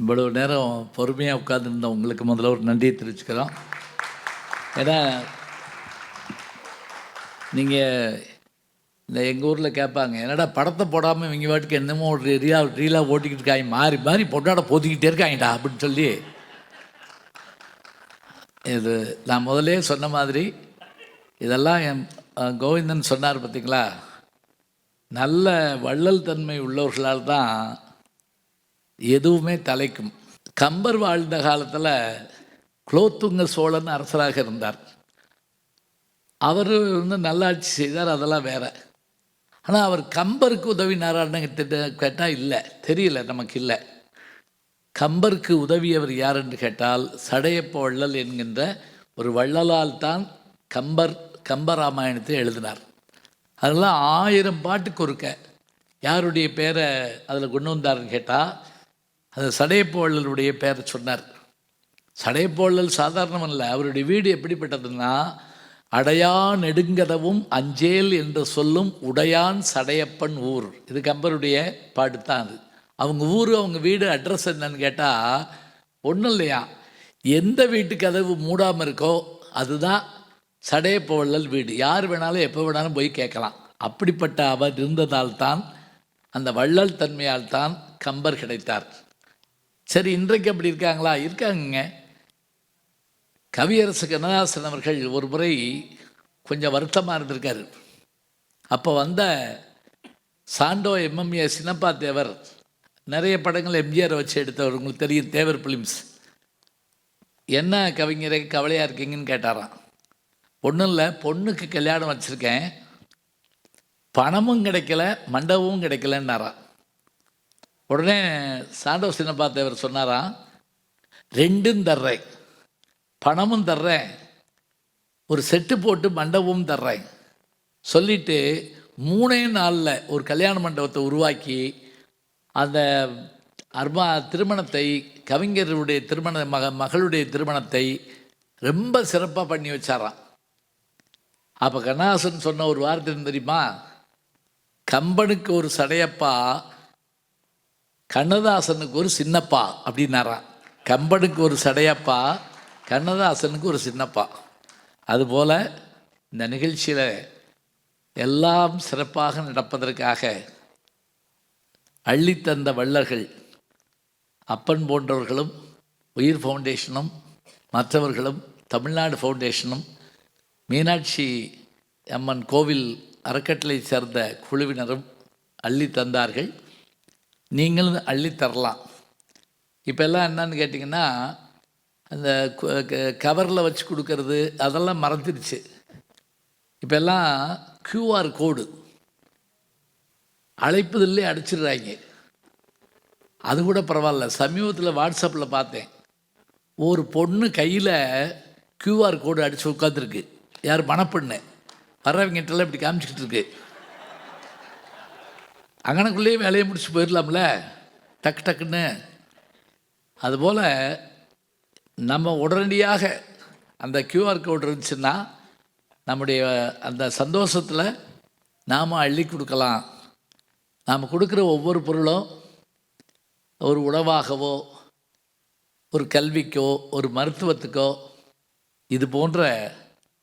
இவ்வளவு நேரம் பொறுமையாக உட்கார்ந்துருந்த உங்களுக்கு முதல்ல ஒரு நன்றியை தெரிவிச்சுக்கிறோம். ஏன்னா நீங்கள் இந்த எங்கள் ஊரில் கேட்பாங்க, என்னடா படத்தை போடாமல் இவங்க வாட்டுக்கு என்னமோ ஒரு ரீலாக ஓட்டிக்கிட்டு இருக்காங்க, மாறி மாறி பொண்ணாட போத்திக்கிட்டே இருக்காங்கடா அப்படின்னு சொல்லி. இது நான் முதலே சொன்ன மாதிரி இதெல்லாம் என் கோவிந்தன் சொன்னார் பார்த்தீங்களா, நல்ல வள்ளல் தன்மை உள்ளவர்களால் தான் எதுவுமே தலைக்கும். கம்பர் வாழ்ந்த காலத்தில் குலோத்துங்க சோழன் அரசராக இருந்தார். அவர் நல்லாட்சி செய்தார், அதெல்லாம் வேற. ஆனால் அவர் கம்பருக்கு உதவினாரான்னு கேட்டால் இல்லை, தெரியல, நமக்கு இல்லை. கம்பருக்கு உதவியவர் யார் என்று கேட்டால் சடையப்ப வள்ளல் என்கின்ற ஒரு வள்ளலால் தான் கம்பராமாயணத்தை எழுதினார். அதெல்லாம் 1000 பாட்டுக்கு ஒருக்க யாருடைய பேரை அதில் கொண்டு வந்தார்னு கேட்டால் அது சடையப்ப வள்ளலுடைய பேரை சொன்னார். சடையப்ப வள்ளல் சாதாரணம் இல்லை. அவருடைய வீடு எப்படிப்பட்டதுன்னா, அடையா நெடுங்கதவும் அஞ்சேல் என்று சொல்லும் உடையான் சடையப்பன் ஊர். இது கம்பருடைய பாட்டு தான். அது அவங்க ஊர், அவங்க வீடு அட்ரஸ் என்னன்னு கேட்டால் ஒன்றும் இல்லையா, எந்த வீட்டு கதவு மூடாமல் இருக்கோ அதுதான் சடையப்ப வள்ளல் வீடு. யார் வேணாலும் எப்போ வேணாலும் போய் கேட்கலாம். அப்படிப்பட்ட அவர் இருந்ததால் தான், அந்த வள்ளல் தன்மையால் தான் கம்பர் கிடைத்தார். சரி, இன்றைக்கு அப்படி இருக்காங்களா? இருக்காங்க. கவியரசு கண்ணதாசன் அவர்கள் ஒரு முறை கொஞ்சம் வருத்தமாக இருந்திருக்காரு. அப்போ வந்த சாண்டோ எம்எம்ஏ சின்னப்பா தேவர், நிறைய படங்கள் எம்ஜிஆரை வச்சு எடுத்தவர், உங்களுக்கு தெரியும், தேவர் பிலிம்ஸ். என்ன கவிஞரை கவலையாக இருக்கீங்கன்னு கேட்டாராம். ஒன்றும் இல்லை, பொண்ணுக்கு கல்யாணம் வச்சுருக்கேன், பணமும் கிடைக்கல மண்டபமும் கிடைக்கலன்னாராம். உடனே சாண்டோ சின்னப்பா தேவர் சொன்னாராம், ரெண்டும் தர்றேன், பணமும் தர்றேன், ஒரு செட்டு போட்டு மண்டபமும் தர்றேன் சொல்லிட்டு 3 நாளில் ஒரு கல்யாண மண்டபத்தை உருவாக்கி அந்த திருமணத்தை, கவிஞருடைய மகளுடைய திருமணத்தை ரொம்ப சிறப்பாக பண்ணி வச்சாராம். அப்போ கண்ணதாசன் சொன்ன ஒரு வார்த்தை தெரியுமா? கம்பனுக்கு ஒரு சடையப்பா, கண்ணதாசனுக்கு ஒரு சின்னப்பா அப்படின்னாராம். கம்பனுக்கு ஒரு சடையப்பா, கண்ணதாசனுக்கு ஒரு சின்னப்பா. அதுபோல் இந்த நிகழ்ச்சியில் எல்லாம் சிறப்பாக நடப்பதற்காக அள்ளித்தந்த வள்ளல்கள் அப்பன் போன்றவர்களும், உயிர் ஃபவுண்டேஷனும், மற்றவர்களும், தமிழ்நாடு ஃபவுண்டேஷனும், மீனாட்சி அம்மன் கோவில் அறக்கட்டளை சேர்ந்த குழுவினரும் அள்ளி தந்தார்கள். நீங்களும் அள்ளி தரலாம். இப்போ எல்லாம் என்னன்னு கேட்டிங்கன்னா, அந்த கவரில் வச்சு கொடுக்கறது அதெல்லாம் மறந்துடுச்சு. இப்போ எல்லாம் QR கோடு அழைப்பதில்லே அடிச்சிடுறாங்க. அது கூட பரவாயில்ல. சமீபத்தில் வாட்ஸ்அப்பில் பார்த்தேன், ஒரு பொண்ணு கையில் QR கோடு அடித்து உட்காந்துருக்கு. யார்? மணப்பெண்ணு. வர்றவங்கிட்டலாம் இப்படி காமிச்சிக்கிட்டு இருக்கு. அங்கனக்குள்ளேயே வேலையை முடிச்சு போயிடலாம்ல டக்கு டக்குன்னு. அதுபோல் நம்ம உடனடியாக அந்த QR கோடு இருந்துச்சுன்னா நம்முடைய அந்த சந்தோஷத்தில் நாம் அள்ளி கொடுக்கலாம். நாம் கொடுக்குற ஒவ்வொரு பொருளும் ஒரு உணவாகவோ, ஒரு கல்விக்கோ, ஒரு மருத்துவத்துக்கோ, இது போன்ற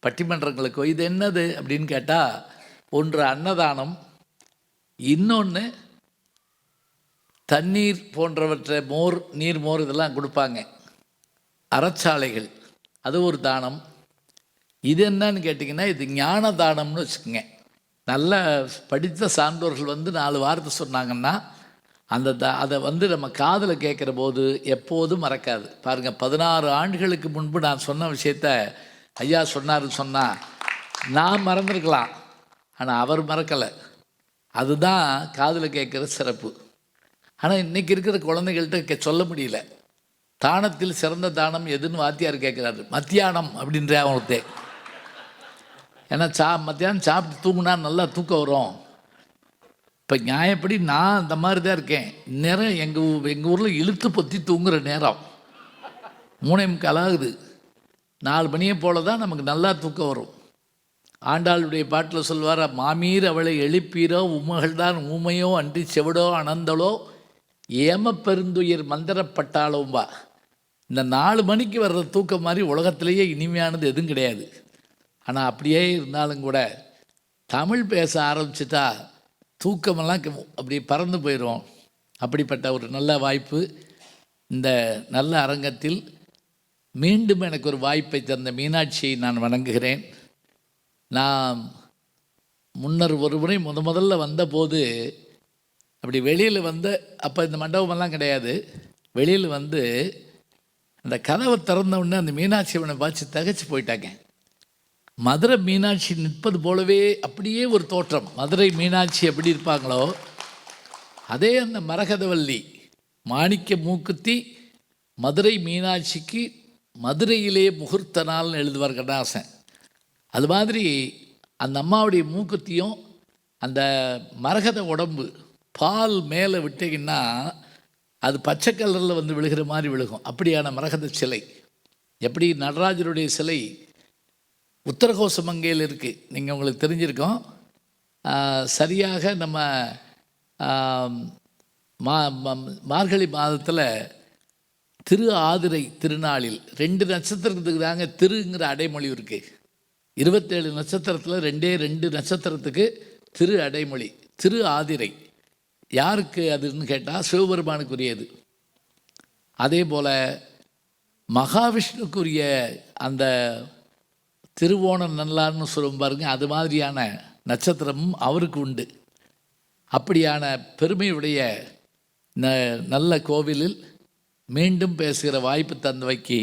பட்டிமன்றங்களுக்கோ, இது என்னது அப்படின்னு கேட்டால், ஒன்று அன்னதானம், இன்னொன்று தண்ணீர் போன்றவற்றை, மோர், நீர்மோர் இதெல்லாம் கொடுப்பாங்க. அறச்சாலைகள், அது ஒரு தானம். இது என்னன்னு கேட்டிங்கன்னா, இது ஞான தானம்னு வச்சுக்கோங்க. நல்ல படித்த சான்றோர்கள் 4 வார்த்தை சொன்னாங்கன்னா அதை நம்ம காதில் கேட்குற போது எப்போதும் மறக்காது. பாருங்கள், 16 ஆண்டுகளுக்கு முன்பு நான் சொன்ன விஷயத்த ஐயா சொன்னார்னு சொன்னால் நான் மறந்துருக்கலாம், ஆனால் அவர் மறக்கலை. அதுதான் காதில் கேட்குற சிறப்பு. ஆனால் இன்றைக்கி இருக்கிற குழந்தைகள்கிட்ட சொல்ல முடியல. தானத்தில் சிறந்த தானம் எதுன்னு வாத்தியார் கேட்குறாரு. மத்தியானம் அப்படின்ற அவனுக்கு. ஏன்னா மத்தியானம் சாப்பிட்டு தூங்குனா நல்லா தூக்கம் வரும். இப்போ நியாயப்படி நான் அந்த மாதிரி தான் இருக்கேன். நேரம் எங்கள் ஊரில் இழுத்து பொத்தி தூங்குகிற நேரம் 3:45 ஆகுது. 4 மணியை போல் தான் நமக்கு நல்லா தூக்கம் வரும். ஆண்டாளுடைய பாட்டில் சொல்வார், மாமீர் அவளை எழுப்பீரோ உம்மகள் தான் ஊமையோ அன்றி செவிடோ அனந்தளோ ஏமப்பெருந்துயிர் மந்திரப்பட்டாலும்பா. இந்த 4 மணிக்கு வர்ற தூக்கம் மாதிரி உலகத்திலேயே இனிமையானது எதுவும் கிடையாது. ஆனால் அப்படியே இருந்தாலும் கூட தமிழ் பேச ஆரம்பிச்சிட்டா தூக்கமெல்லாம் அப்படி பறந்து போயிடும். அப்படிப்பட்ட ஒரு நல்ல வாய்ப்பு இந்த நல்ல அரங்கத்தில் மீண்டும் எனக்கு ஒரு வாய்ப்பை தந்த மீனாட்சியை நான் வணங்குகிறேன். நான் முன்னர் ஒரு முறை முதல்ல வந்தபோது அப்படி வெளியில் வந்து, அப்போ இந்த மண்டபமெல்லாம் கிடையாது, வெளியில் வந்து அந்த கதவை திறந்த உடனே அந்த மீனாட்சி அவனை பார்த்து தகச்சு போயிட்டாங்க. மதுரை மீனாட்சி நிற்பது போலவே அப்படியே ஒரு தோற்றம். மதுரை மீனாட்சி எப்படி இருப்பாங்களோ அதே அந்த மரகதவல்லி மாணிக்க மூக்குத்தி மதுரை மீனாட்சிக்கு மதுரையிலே முகூர்த்த நாள்னு எழுதுவார் கண்ணாசன். அது மாதிரி அந்த அம்மாவுடைய மூக்குத்தியும் அந்த மரகத உடம்பு பால் மேலே விட்டிங்கன்னா அது பச்சை கலரில் வந்து விழுகிற மாதிரி விழுகும். அப்படியான மரகத சிலை. எப்படி நடராஜருடைய சிலை உத்தரகோசமங்கையில் இருக்குது, நீங்கள் உங்களுக்கு தெரிஞ்சிருக்கோம். சரியாக நம்ம மார்கழி மாதத்தில் திரு ஆதிரை திருநாளில் 2 நட்சத்திரத்துக்கு தாங்க திருங்கிற அடைமொழி இருக்குது. 27 நட்சத்திரத்தில் 2 நட்சத்திரத்துக்கு திரு அடைமொழி. திரு ஆதிரை யாருக்கு அதுன்னு கேட்டால் சிவபெருமானுக்குரியது. அதே போல் மகாவிஷ்ணுக்குரிய அந்த திருவோணம் நல்லான்னு சொல்லும் பாருங்க, அது மாதிரியான நட்சத்திரமும் அவருக்கு உண்டு. அப்படியான பெருமையுடைய நல்ல கோவிலில் மீண்டும் பேசுகிற வாய்ப்பு தந்தவைக்கு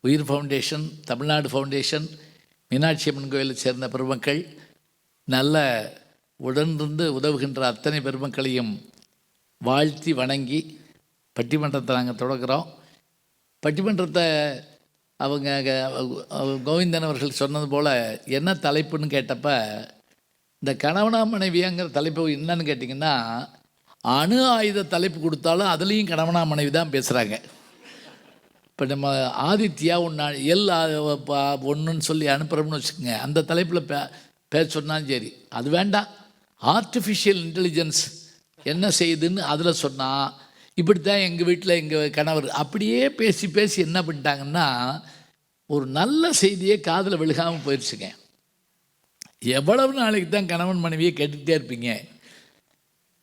உயிர் ஃபவுண்டேஷன், தமிழ்நாடு ஃபவுண்டேஷன், மீனாட்சி அம்மன் கோயிலை சேர்ந்த பெருமக்கள், நல்ல உடனிருந்து உதவுகின்ற அத்தனை பெருமக்களையும் வாழ்த்தி வணங்கி பட்டிமன்றத்தை நாங்கள் தொடங்குகிறோம். பட்டிமன்றத்தை அவங்க கோவிந்தன் அவர்கள் சொன்னது போல் என்ன தலைப்புன்னு கேட்டப்ப, இந்த கணவனா மனைவியாங்கிற தலைப்பு என்னன்னு கேட்டிங்கன்னா, அணு ஆயுத தலைப்பு கொடுத்தாலும் அதுலேயும் கணவனா மனைவி தான் பேசுகிறாங்க. இப்போ நம்ம ஆதித்யா ஒன்றுன்னு சொல்லி அனுப்புகிறோம்னு வச்சுக்கோங்க, அந்த தலைப்பில் பேச சொன்னாலும் சரி, அது வேண்டாம். ஆர்டிஃபிஷியல் இன்டெலிஜென்ஸ் என்ன செய்யுதுன்னு அதில் சொன்னால், இப்படித்தான் எங்கள் வீட்டில் எங்கள் கணவர் அப்படியே பேசி பேசி என்ன பண்ணிட்டாங்கன்னா, ஒரு நல்ல செய்தியே காதில் விழுகாமல் போயிடுச்சுங்க. எவ்வளவு நாளைக்கு தான் கணவன் மனைவியை கேட்டுக்கிட்டே இருப்பீங்க?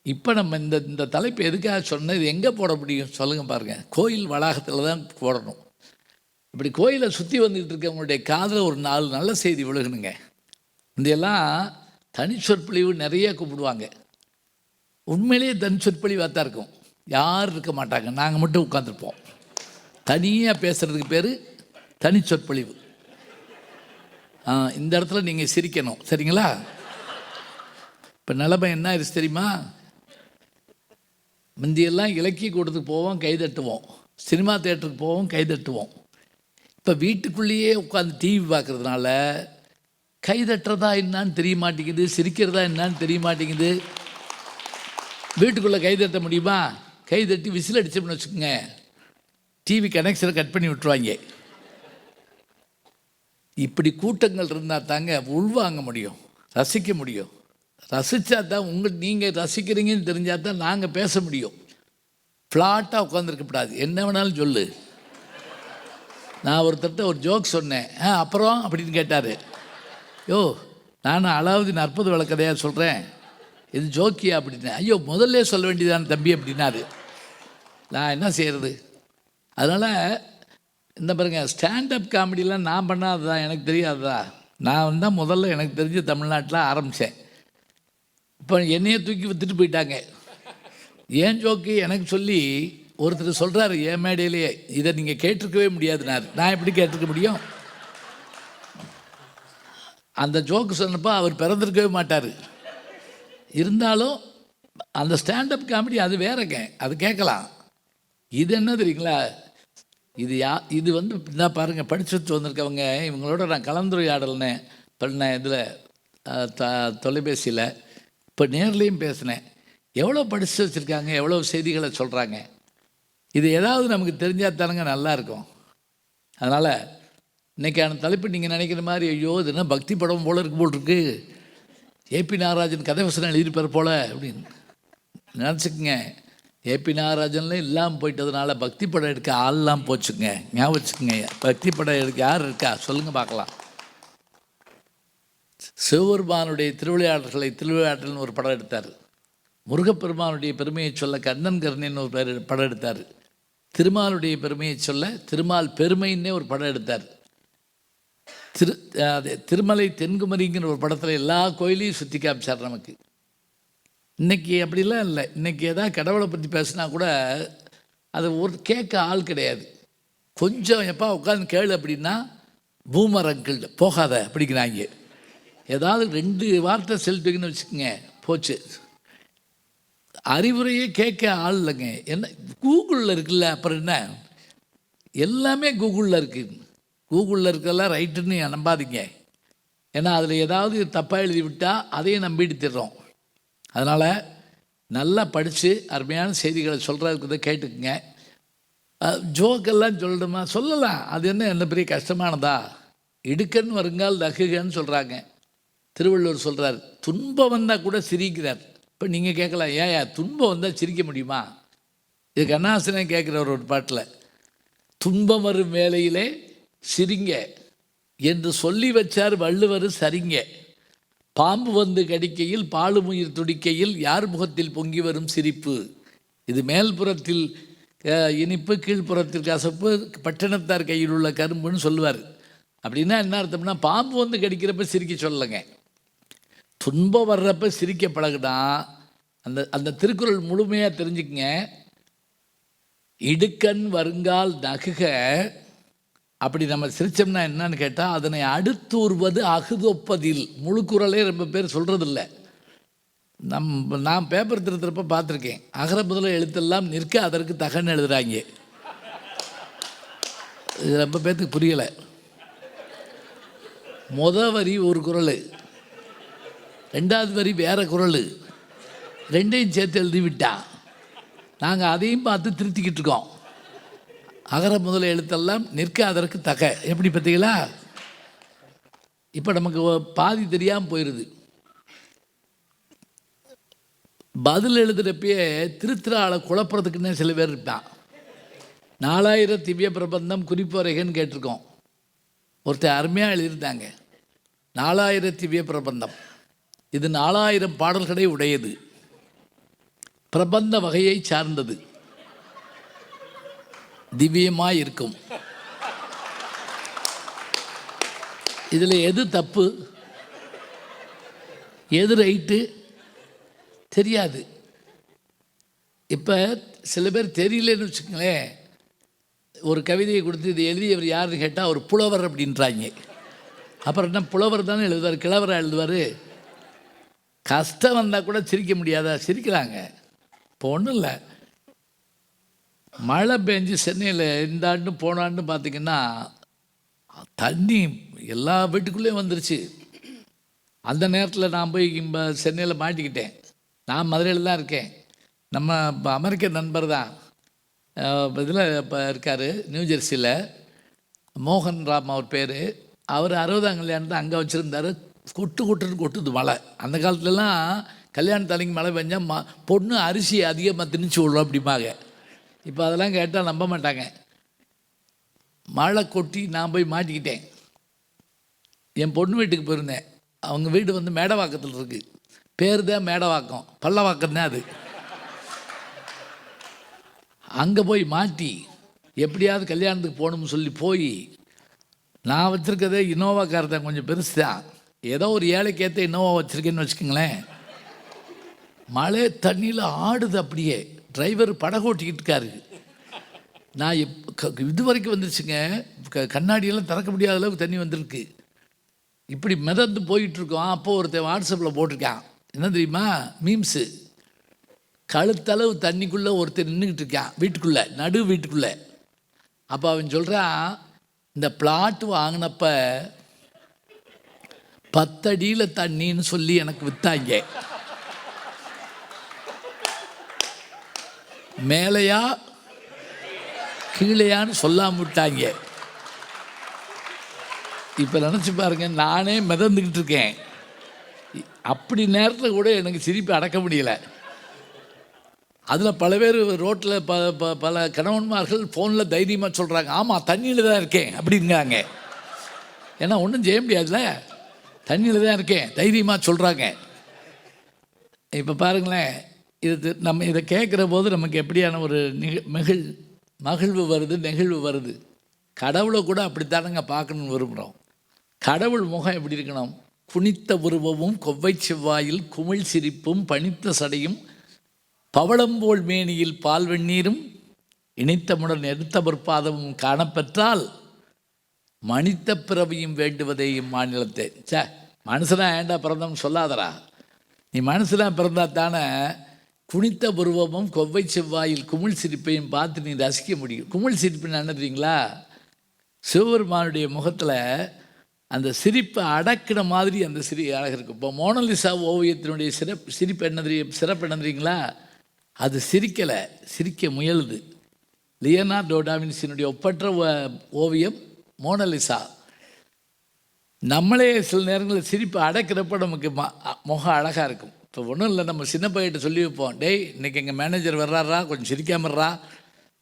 இப்போ நம்ம இந்த தலைப்பு எதுக்காக சொன்னது, எங்கே போட முடியும் சொல்லுங்கள் பாருங்கள். கோயில் வளாகத்தில் தான் போடணும். இப்படி கோயிலை சுற்றி வந்துக்கிட்டு இருக்கவங்களுடைய காதில் ஒரு 4 நல்ல செய்தி விழுகணுங்க. இதையெல்லாம் தனிச்சொற்பொழிவு நிறைய கூப்பிடுவாங்க. உண்மையிலேயே தனிச்சொற்பொழிவாக தான் இருக்கும். யாரும் இருக்க மாட்டாங்க, நாங்கள் மட்டும் உட்காந்துருப்போம். தனியாக பேசுகிறதுக்கு பேர் தனிச்சொற்பொழிவு. இந்த இடத்துல நீங்கள் சிரிக்கணும், சரிங்களா? இப்போ நிலைமை என்ன ஆயிடுச்சு தெரியுமா? முந்தியெல்லாம் இலக்கிய கூட்டத்துக்கு போவோம், கைதட்டுவோம். சினிமா தேட்டருக்கு போவோம், கைதட்டுவோம். இப்போ வீட்டுக்குள்ளேயே உட்காந்து டிவி பார்க்குறதுனால கைதட்டுறதா என்னான்னு தெரிய மாட்டேங்குது, சிரிக்கிறதா என்னான்னு தெரிய மாட்டேங்குது. வீட்டுக்குள்ளே கைதட்ட முடியுமா? கைதட்டி விசில் அடிச்சோம்னு வச்சுக்கோங்க, டிவி கனெக்ஷனை கட் பண்ணி விட்டுருவாங்க. இப்படி கூட்டங்கள் இருந்தால் தாங்க உள்வாங்க முடியும், ரசிக்க முடியும். ரசித்தா தான் நீங்கள் ரசிக்கிறீங்கன்னு தெரிஞ்சால் தான் நாங்கள் பேச முடியும். ஃப்ளாட்டாக உட்காந்துருக்கப்படாது, என்ன வேணாலும் சொல்லு. நான் ஒருத்தர்கிட்ட ஒரு ஜோக் சொன்னேன், அப்புறம் அப்படின்னு கேட்டார். யோ, நானும் அலாவுதீன் அற்புத விளக்கதையாக சொல்கிறேன், இது ஜோக்கியா அப்படின்னு. ஐயோ, முதல்ல சொல்ல வேண்டியதான தம்பி அப்படின்னாரு. நான் என்ன செய்கிறது? அதனால் இந்த பாருங்க, ஸ்டாண்டப் காமெடியெலாம் நான் பண்ணாததான், எனக்கு தெரியாததா? நான் தான் முதல்ல எனக்கு தெரிஞ்ச தமிழ்நாட்டில் ஆரம்பித்தேன். இப்போ என்னையே தூக்கி விற்றுட்டு போயிட்டாங்க. ஏன் ஜோக்கு எனக்கு சொல்லி ஒருத்தர் சொல்கிறாரு என் மேடையிலேயே, இதை நீங்கள் கேட்டிருக்கவே முடியாதுனாரு. நான் எப்படி கேட்டிருக்க முடியும்? அந்த ஜோக்கு சொன்னப்போ அவர் பிறந்திருக்கவே மாட்டார். இருந்தாலும் அந்த ஸ்டாண்டப் காமெடி அது வேறங்க, அது கேட்கலாம். இது என்ன தெரியுங்களா? இது வந்து நான் பாருங்கள், படிச்சுட்டு வந்திருக்கவங்க இவங்களோட நான் கலந்துரையாடல்னு பண்ணேன். இதில் தொலைபேசியில் இப்போ நேர்லேயும் பேசினேன். எவ்வளோ படித்து வச்சுருக்காங்க, எவ்வளோ செய்திகளை சொல்கிறாங்க. இது ஏதாவது நமக்கு தெரிஞ்சால் தானுங்க நல்லாயிருக்கும். அதனால் இன்றைக்கான தலைப்பு நீங்கள் நினைக்கிற மாதிரி, ஐயோ இது என்ன பக்தி படம் போல் இருக்கு போல் இருக்கு, ஏபி நாகராஜன் கதை வசனம் எழுதியிருப்பார் போல் அப்படின்னு நினச்சிக்கங்க. ஏபி நாகராஜன்லாம் இல்லாமல் போயிட்டதுனால பக்தி படம் எடுக்க ஆள்லாம் போச்சுங்க. ஞாபகம் வச்சுக்கோங்க. பக்தி படம் எடுக்க யார் இருக்கா சொல்லுங்கள் பார்க்கலாம். சிவபெருமானுடைய திருவிளையாடல்னு ஒரு படம் எடுத்தார். முருகப்பெருமானுடைய பெருமையை சொல்ல கண்ணன் கருணைன்னு ஒரு படம் எடுத்தார். திருமாலுடைய பெருமையை சொல்ல திருமால் பெருமைன்னே ஒரு படம் எடுத்தார். திருமலை தென்குமரிங்கிற ஒரு படத்தில் எல்லா கோயிலையும் சுற்றி காமிச்சார் நமக்கு. இன்றைக்கி அப்படிலாம் இல்லை. இன்றைக்கி எதாவது கடவுளை பற்றி பேசினா கூட அதை ஒரு கேட்க ஆள் கிடையாது. கொஞ்சம் எப்போ உட்காந்து கேளு அப்படின்னா பூமரங்கள் போகாத அப்படிங்கிறாங்க. ஏதாவது 2 வார்த்தை சொல்லிட்டுங்கன்னு வச்சுக்கோங்க, போச்சு. அறிவுரையே கேட்க ஆள் இல்லைங்க. என்ன கூகுளில் இருக்குல்ல, அப்புறம் என்ன, எல்லாமே கூகுளில் இருக்குது. கூகுளில் இருக்கலாம் ரைட்டுன்னு நம்பாதீங்க. ஏன்னா அதில் ஏதாவது தப்பாக எழுதி விட்டால் அதையும் நம்பிட்டு தர்றோம். அதனால் நல்லா படித்து அருமையான செய்திகளை சொல்கிறதுக்கு கேட்டுக்குங்க. ஜோக்கெல்லாம் சொல்லணுமா சொல்லலாம், அது என்ன பெரிய கஷ்டமானதா? இடுக்கன்னு வருங்கால் நகுகன்னு சொல்கிறாங்க. திருவள்ளுவர் சொல்கிறார், துன்பம் வந்தால் கூட சிரிக்கிறார். இப்போ நீங்கள் கேட்கலாம், ஏன் துன்பம் வந்தால் சிரிக்க முடியுமா? இது கண்ணாசனே கேட்குறவர் ஒரு பாட்டில், துன்பம் வரும் வேளையிலே சிரிங்க என்று சொல்லி வச்சார் வள்ளுவர். சரிங்க, பாம்பு வந்து கடிக்கையில் பாலுமுயிர் துடிக்கையில் யார் முகத்தில் பொங்கி வரும் சிரிப்பு. இது மேல்புறத்தில் இனிப்பு கீழ்ப்புறத்தில் கசப்பு பட்டணத்தார் கையில் உள்ள கரும்புன்னு சொல்லுவார். அப்படின்னா என்ன அர்த்தம்னா, பாம்பு வந்து கடிக்கிறப்ப சிரிக்க சொல்லலைங்க, துன்பம் வர்றப்ப சிரிக்க பழகுனா. அந்த திருக்குறள் முழுமையாக தெரிஞ்சுக்கங்க. இடுக்கண் வருங்கால் நகுக, அப்படி நம்ம சிரித்தோம்னா என்னன்னு கேட்டால், அதனை அடுத்தூர்வது அகுதொப்பதில். முழு குறளே ரொம்ப பேர் சொல்கிறதில்ல. நான் பேப்பர் திருத்துறப்ப பார்த்துருக்கேன், அகர முதல எழுத்தெல்லாம் நிற்க அதற்கு தகன்னு எழுதுகிறாங்க. இது ரொம்ப பேர்த்துக்கு புரியலை. வரி ஒரு குறள், 2வது வரி வேறு குறள், 2ஐயும் சேர்த்து எழுதி விட்டா. நாங்கள் அதையும் பார்த்து திருத்திக்கிட்டு இருக்கோம். அகர முதல எழுத்தெல்லாம் நிற்க அதற்கு தக. எப்படி பார்த்தீங்களா? இப்போ நமக்கு பாதி தெரியாமல் போயிடுது. பதில் எழுதுகிறப்பயே திருத்திராளை குழப்பறதுக்குன்னே சில பேர் இருப்பான். 4000 திவ்ய பிரபந்தம் குறிப்புரைகன்னு கேட்டிருக்கோம். ஒருத்தர் அருமையாக எழுதியிருந்தாங்க, 4000 திவ்ய பிரபந்தம். இது 4000 பாடல்களை உடையது, பிரபந்த வகையை சார்ந்தது, திவ்யமாக இருக்கும். இதில் எது தப்பு எது ரைட்டு தெரியாது. இப்போ சில பேர் தெரியலன்னு வச்சுக்கோங்களேன், ஒரு கவிதையை கொடுத்து இது எழுதியவர் யாருன்னு கேட்டால் அவர் புலவர் அப்படின்றாங்க. அப்புறம் என்ன, புலவர் தானே எழுதுவார், கிழவராக எழுதுவார். கஷ்டம் வந்தால் கூட சிரிக்க முடியாதா? சிரிக்கலாங்க. இப்போ ஒன்றும் இல்லை, மழை பெஞ்சு சென்னையில் இந்த ஆண்டு போன ஆண்டு பார்த்திங்கன்னா தண்ணி எல்லா வீட்டுக்குள்ளேயும் வந்துருச்சு. அந்த நேரத்தில் நான் போய் சென்னையில் மாட்டிக்கிட்டேன். நான் மதுரையில் தான் இருக்கேன். நம்ம அமெரிக்க நண்பர் தான் இதில் இப்போ இருக்கார், நியூஜெர்சியில், மோகன் ராம் அவர் பேர். அவர் 60ஆம் கல்யாணத்தை அங்கே வச்சுருந்தார். கொட்டுது மழை. அந்த காலத்துலலாம் கல்யாணத்தன்னைக்கு மழை பெஞ்சால் பொண்ணு அரிசி அதிகமாக திணிச்சு விடுறோம் அப்படிம்பாங்க. இப்போ அதெல்லாம் கேட்டால் நம்ப மாட்டாங்க. மழை கொட்டி நான் போய் மாட்டிக்கிட்டேன். என் பொண்ணு வீட்டுக்கு போயிருந்தேன். அவங்க வீடு வந்து மேடவாக்கத்தில் இருக்குது. பேர் தான் மேடவாக்கம், பல்லவாக்கம் தான் அது. அங்கே போய் மாட்டி எப்படியாவது கல்யாணத்துக்கு போகணும்னு சொல்லி போய், நான் வச்சுருக்கதே இனோவா கார் தான், கொஞ்சம் பெருசு தான். ஏதோ ஒரு ஏழைக்கேற்ற இனோவா வச்சுருக்கேன்னு வச்சுக்கோங்களேன். மழை தண்ணியில் ஆடுது அப்படியே. டிரைவர் படகு ஓட்டிக்கிட்டு இருக்காரு. நான் இது வரைக்கும் வந்துருச்சுங்க, கண்ணாடியெல்லாம் திறக்க முடியாத அளவுக்கு தண்ணி வந்திருக்கு. இப்படி மிதந்து போயிட்டுருக்கோம். அப்போது ஒருத்தன் வாட்ஸ்அப்பில் போட்டிருக்கான், என்ன தெரியுமா, மீம்ஸு. கழுத்தளவு தண்ணிக்குள்ளே ஒருத்தர் நின்றுக்கிட்டு இருக்கான் வீட்டுக்குள்ளே, நடு வீட்டுக்குள்ளே. அப்போ அவன் சொல்கிறான், இந்த பிளாட் வாங்கினப்ப 10 அடியில் தண்ணின்னு சொல்லி எனக்கு விற்றாங்க, மேலையா கீழையான்னு சொல்லாம விட்டாங்க. இப்போ நினச்சி பாருங்க, நானே மிதந்துக்கிட்டு இருக்கேன். அப்படி நேரத்தில் கூட எனக்கு சிரிப்பு அடக்க முடியல. அதில் பல பேர் ரோட்டில் பல கணவன்மார்கள் ஃபோனில் தைரியமாக சொல்கிறாங்க, ஆமாம் தண்ணியில் தான் இருக்கேன் அப்படிங்காங்க. ஏன்னா ஒன்றும் செய்ய முடியாதுல்ல, தண்ணியில் தான் இருக்கேன் தைரியமாக சொல்கிறாங்க. இப்போ பாருங்களேன், இது நம்ம இதை கேட்குற போது நமக்கு எப்படியான ஒரு மகிழ்வு வருது, நெகிழ்வு வருது. கடவுளை கூட அப்படித்தானுங்க பார்க்கணுன்னு விரும்புகிறோம். கடவுள் முகம் எப்படி இருக்கணும்? குனித்த உருவமும் கொவ்வை செவ்வாயில் குமிழ் சிரிப்பும் பனித்த சடையும் பவளம்போல் மேனியில் பால் வெந்நீரும் இணைத்தமுடன் எடுத்த பொற்பாதமும் காணப்பெற்றால் மனித பிறவியும் வேண்டுவதே இம்மாநிலத்தை. மனுஷனாக ஏண்டா பிறந்தோம்னு சொல்லாதரா. நீ மனுஷனாக பிறந்தா தானே குனித்த உருவமும் கொவ்வை செவ்வாயில் குமிழ் சிரிப்பையும் பார்த்து நீ ரசிக்க முடியும். குமிழ் சிரிப்புன்னு என்ன தெரியுங்களா? சிவபெருமானுடைய முகத்தில் அந்த சிரிப்பை அடக்கின மாதிரி அந்த அழகு இருக்கும். இப்போ மோனலிசா ஓவியத்தினுடைய சிரிப்பு என்ன சிறப்பு என்ன தெரியுங்களா? அது சிரிக்கலை, சிரிக்க முயலுது. லியோனார்டோ டாவின்சியினுடைய ஒப்பற்ற ஓவியம் மோனலிசா. நம்மளே சில நேரங்களில் சிரிப்பை அடக்கிறப்ப நமக்கு முகம் அழகாக இருக்கும். இப்போ ஒன்றும் இல்லை, நம்ம சின்ன பையிட்ட சொல்லி வைப்போம், டேய் இன்றைக்கி எங்கள் மேனேஜர் வர்றாரா, கொஞ்சம் சிரிக்காமறா,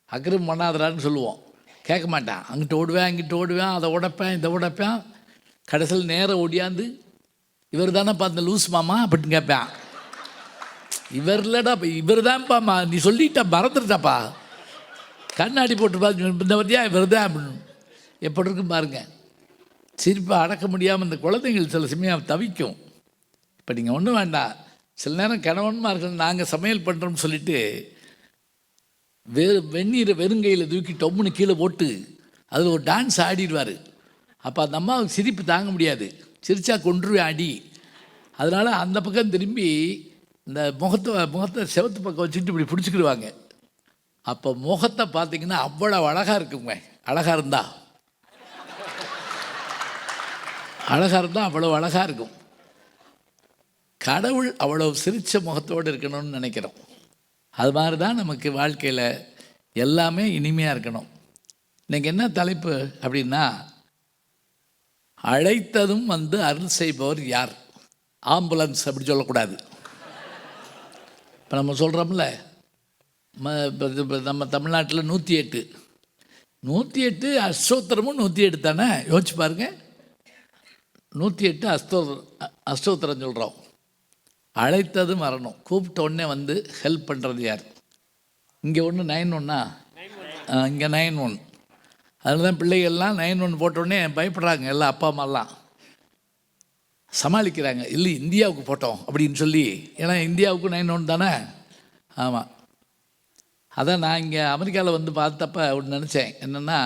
அக்ரம் பண்ணாதரான்னு சொல்லுவோம். கேட்க மாட்டான். அங்கிட்டு ஓடுவேன், இங்கிட்டு ஓடுவேன், அதை உடைப்பேன், இதை உடைப்பேன். கடைசியில் நேரம் ஓடியாந்து, இவர் தானேப்பா அந்த லூஸ் மாமா அப்படின்னு கேட்பேன். இவர் இல்லைடா, இவர் தான்ப்பா, நீ சொல்லிட்டா மறந்துட்டாப்பா, கண்ணாடி போட்டுப்பா, இந்த பற்றியா இவர் தான் அப்படின்னு. எப்படி இருக்கும் பாருங்க. சிரிப்பை அடக்க முடியாமல் இந்த குழந்தைகள் சில சமயம் தவிக்கும். இப்போ நீங்கள் ஒன்றும் வேண்டாம், சில நேரம் கணவன்மார்கள் நாங்கள் சமையல் பண்ணுறோம்னு சொல்லிவிட்டு வெந்நீரை வெறுங்கையில் தூக்கி டொம்முன்னு கீழே போட்டு அதில் ஒரு டான்ஸ் ஆடிடுவார். அப்போ அந்த அம்மாவுக்கு சிரிப்பு தாங்க முடியாது, சிரிச்சா கொன்றுவேன் அடி. அதனால் அந்த பக்கம் திரும்பி இந்த முகத்தை செவத்து பக்கம் வச்சுட்டு இப்படி பிடிச்சிக்கிடுவாங்க. அப்போ முகத்தை பார்த்திங்கன்னா அவ்வளோ அழகாக இருக்குங்க. அழகாக இருந்தால் அவ்வளோ அழகாக இருக்கும். கடவுள் அவ்வளோ சிரித்த முகத்தோடு இருக்கணும்னு நினைக்கிறோம். அது மாதிரி தான் நமக்கு வாழ்க்கையில் எல்லாமே இனிமையாக இருக்கணும். இன்றைக்கி என்ன தலைப்பு அப்படின்னா, அழைத்ததும் வந்து அருள் செய்பவர் யார்? ஆம்புலன்ஸ் அப்படி சொல்லக்கூடாது. இப்போ நம்ம சொல்கிறோம்ல, நம்ம தமிழ்நாட்டில் 108 அஷ்டோத்திரமும் 108 தானே. யோசிச்சு பாருங்கள், 108 அஷ்டோத்திரம் சொல்கிறோம். அழைத்ததும் வரணும், கூப்பிட்ட உடனே வந்து ஹெல்ப் பண்ணுறது யார்? இங்கே ஒன்று 91, இங்கே 91. அதில் தான் பிள்ளைகள்லாம் 91 போட்டோடனே பயப்படுறாங்க. எல்லாம் அப்பா அம்மாலாம் சமாளிக்கிறாங்க, இல்லை இந்தியாவுக்கு போட்டோம் அப்படின்னு சொல்லி. ஏன்னா இந்தியாவுக்கு 91 தானே. ஆமாம். அதான் நான் இங்கே அமெரிக்காவில் வந்து பார்த்தப்ப ஒன்று நினச்சேன், என்னென்னா